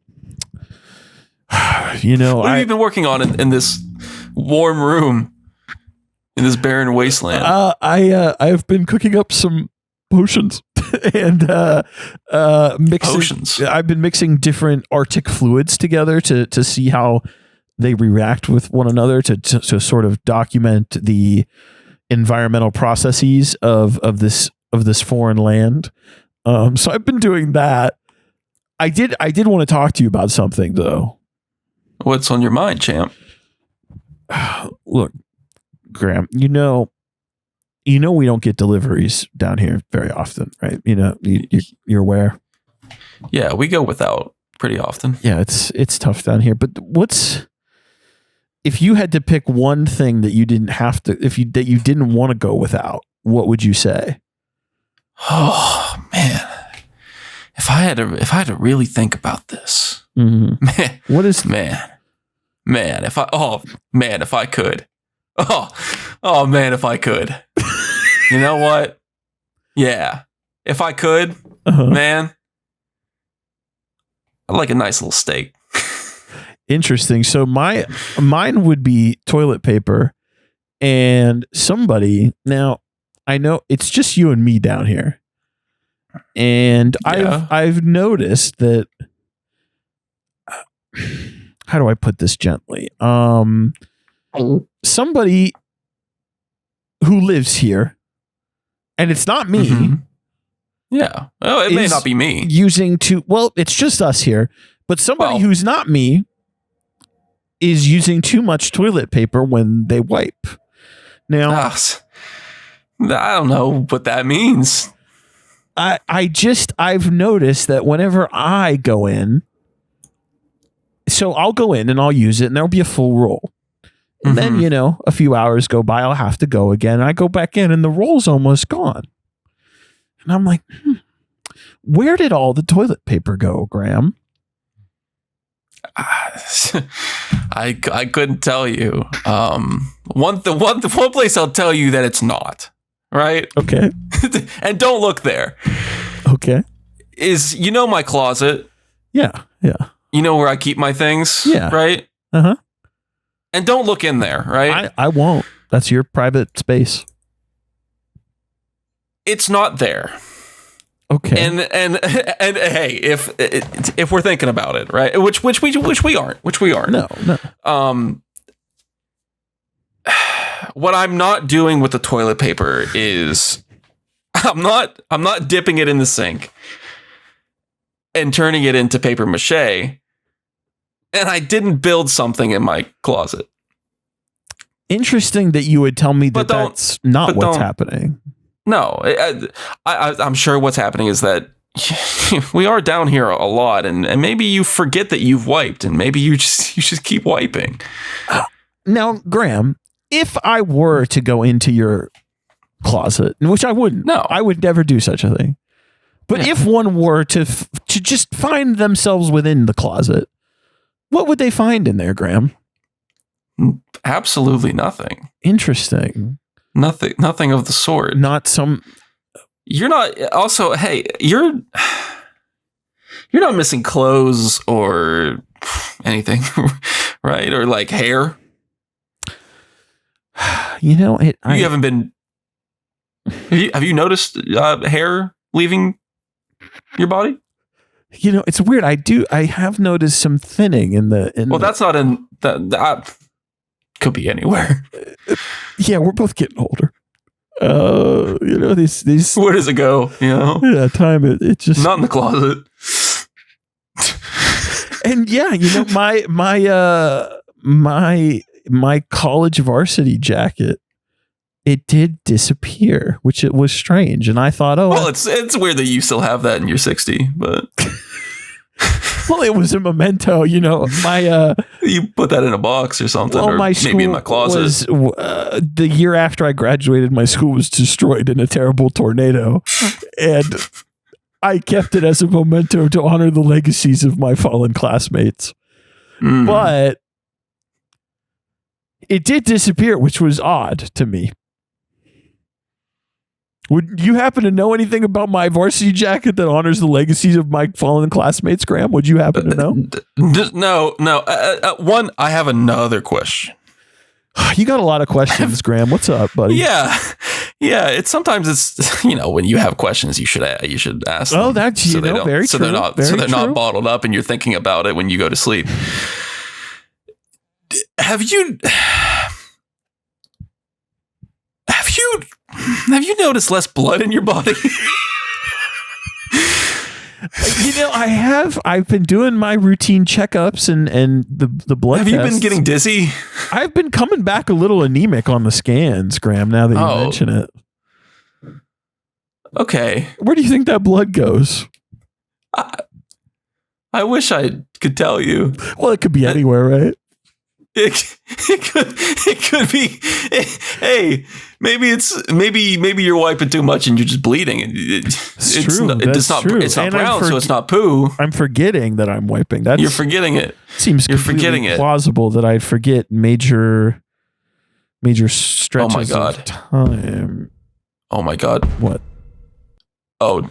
have you been working on in this warm room, in this barren wasteland? I've been cooking up some potions and mixing. Potions. I've been mixing different Arctic fluids together to see how they react with one another to sort of document the environmental processes of this foreign land. So I've been doing that. I did want to talk to you about something though. What's on your mind, champ? Look, Graham, you know we don't get deliveries down here very often, right? You're aware. Yeah, we go without pretty often. Yeah, it's tough down here. But if you had to pick one thing that you didn't have to, that you didn't want to go without, what would you say? Oh man, if I had to really think about this, man, what is man? If I could, oh man, if I could, you know what? Yeah, if I could, man, I'd like a nice little steak. Interesting. So mine would be toilet paper, and somebody. Now I know it's just you and me down here, and yeah. I've noticed that. How do I put this gently? Somebody who lives here, and it's not me. Mm-hmm. Yeah. Oh, it may not be me. It's just us here, but somebody who's not me is using too much toilet paper when they wipe. Now, I don't know what that means. I've noticed that whenever I go in, so I'll go in and I'll use it and there'll be a full roll. And then, a few hours go by, I'll have to go again. I go back in and the roll's almost gone. And I'm like, where did all the toilet paper go, Graham? I couldn't tell you. One place I'll tell you that it's not, right? Okay. And don't look there. Okay. Is my closet? Yeah. You know where I keep my things? Yeah. Right? Uh-huh. And don't look in there, right? I won't. That's your private space. It's not there. Okay. And hey, if we're thinking about it, right? Which we aren't. No. What I'm not doing with the toilet paper is I'm not dipping it in the sink and turning it into paper mache. And I didn't build something in my closet. Interesting that you would tell me that's not what's happening. No, I'm sure what's happening is that we are down here a lot, and maybe you forget that you've wiped, and maybe you just keep wiping. Now, Graham, if I were to go into your closet, which I wouldn't, no, I would never do such a thing. But if one were to just find themselves within the closet, what would they find in there, Graham? Absolutely nothing. Interesting. Nothing of the sort. Not some. You're not also, hey, you're not missing clothes or anything, right? Or like hair. You know, you haven't been. Have you noticed hair leaving your body? You know, it's weird. I have noticed some thinning in the. That's not in that. Could be anywhere. Yeah, we're both getting older. You know, these. Where does it go? You know, yeah, time it just not in the closet. And yeah, you know, my college varsity jacket, it did disappear, which it was strange. And I thought, well, it's weird that you still have that and you're 60, but well, it was a memento, you know. You put that in a box or something, well, or maybe in my closet. The year after I graduated, my school was destroyed in a terrible tornado, and I kept it as a memento to honor the legacies of my fallen classmates. But it did disappear, which was odd to me. Would you happen to know anything about my varsity jacket that honors the legacies of my fallen classmates, Graham? Would you happen to know? No. One, I have another question. You got a lot of questions, Graham. What's up, buddy? Yeah. It's sometimes you know, when you have questions, you should ask them. Oh, that's very true. They're not bottled up, and you're thinking about it when you go to sleep. Have you noticed less blood in your body? You know, I have. I've been doing my routine checkups and the blood Have tests. You been getting dizzy? I've been coming back a little anemic on the scans, Graham, now that you mention it. Okay. Where do you think that blood goes? I wish I could tell you. Well, it could be anywhere, right? It could be. Hey, maybe you're wiping too much and you're just bleeding. It's true. It's not brown, so it's not poo. I'm forgetting that I'm wiping. You're forgetting it. Seems completely plausible that I'd forget major stretches of time. Oh my God. What? Oh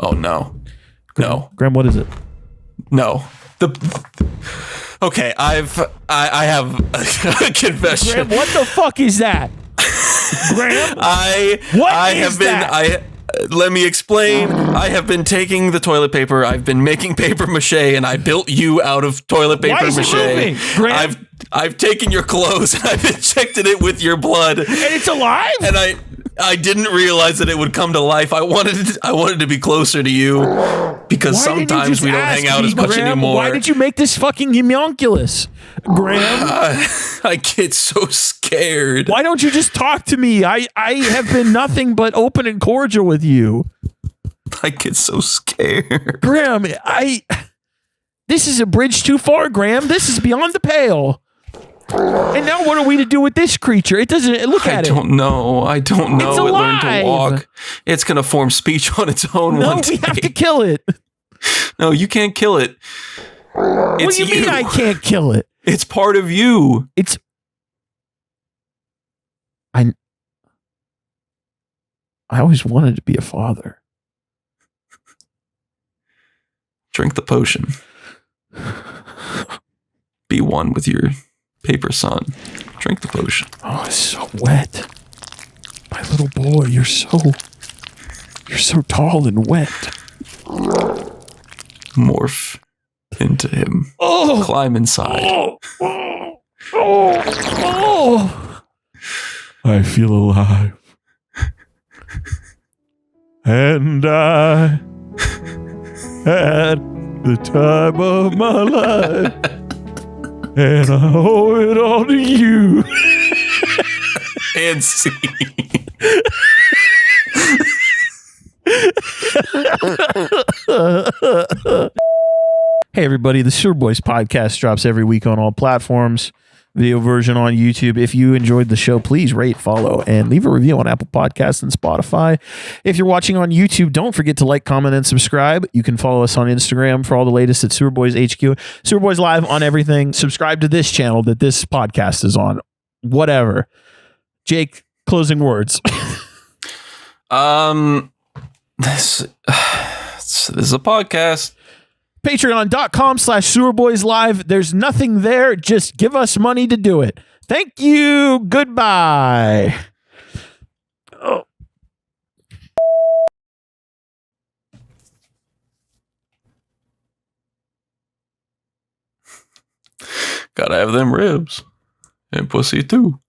no. No. Graham, what is it? No. Okay, I have a confession. Graham, what the fuck is that? Graham? Let me explain. I have been taking the toilet paper. I've been making paper mache, and I built you out of toilet paper mache. Graham? I've taken your clothes and I've injected it with your blood. And it's alive? And I didn't realize that it would come to life. I wanted to be closer to you because sometimes we don't hang out as much anymore. Why did you make this fucking homunculus, Graham? I get so scared. Why don't you just talk to me? I have been nothing but open and cordial with you. I get so scared. Graham, this is a bridge too far, Graham. This is beyond the pale. And now what are we to do with this creature? It doesn't look at it. I don't know. It's It learned alive. to walk. It's going to form speech on its own one day. We have to kill it. No, you can't kill it. What do you mean I can't kill it? It's part of you. I always wanted to be a father. Drink the potion. Be one with your paper son. Drink the potion. Oh, it's so wet. My little boy, you're so tall and wet. Morph into him. Oh, climb inside. Oh. I feel alive. And I had the time of my life. And I owe it all to you. And see. Hey everybody, the Sewerboys Podcast drops every week on all platforms. Video version on YouTube. If you enjoyed the show, please rate, follow, and leave a review on Apple Podcasts and Spotify. If you're watching on YouTube, don't forget to like, comment, and subscribe. You can follow us on Instagram for all the latest at Sewerboys HQ. Sewerboys Live on everything. Subscribe to this channel that this podcast is on. Whatever. Jake, closing words. This is a podcast. Patreon.com/SewerboysLive. There's nothing there. Just give us money to do it. Thank you. Goodbye. Oh. Gotta have them ribs and pussy too.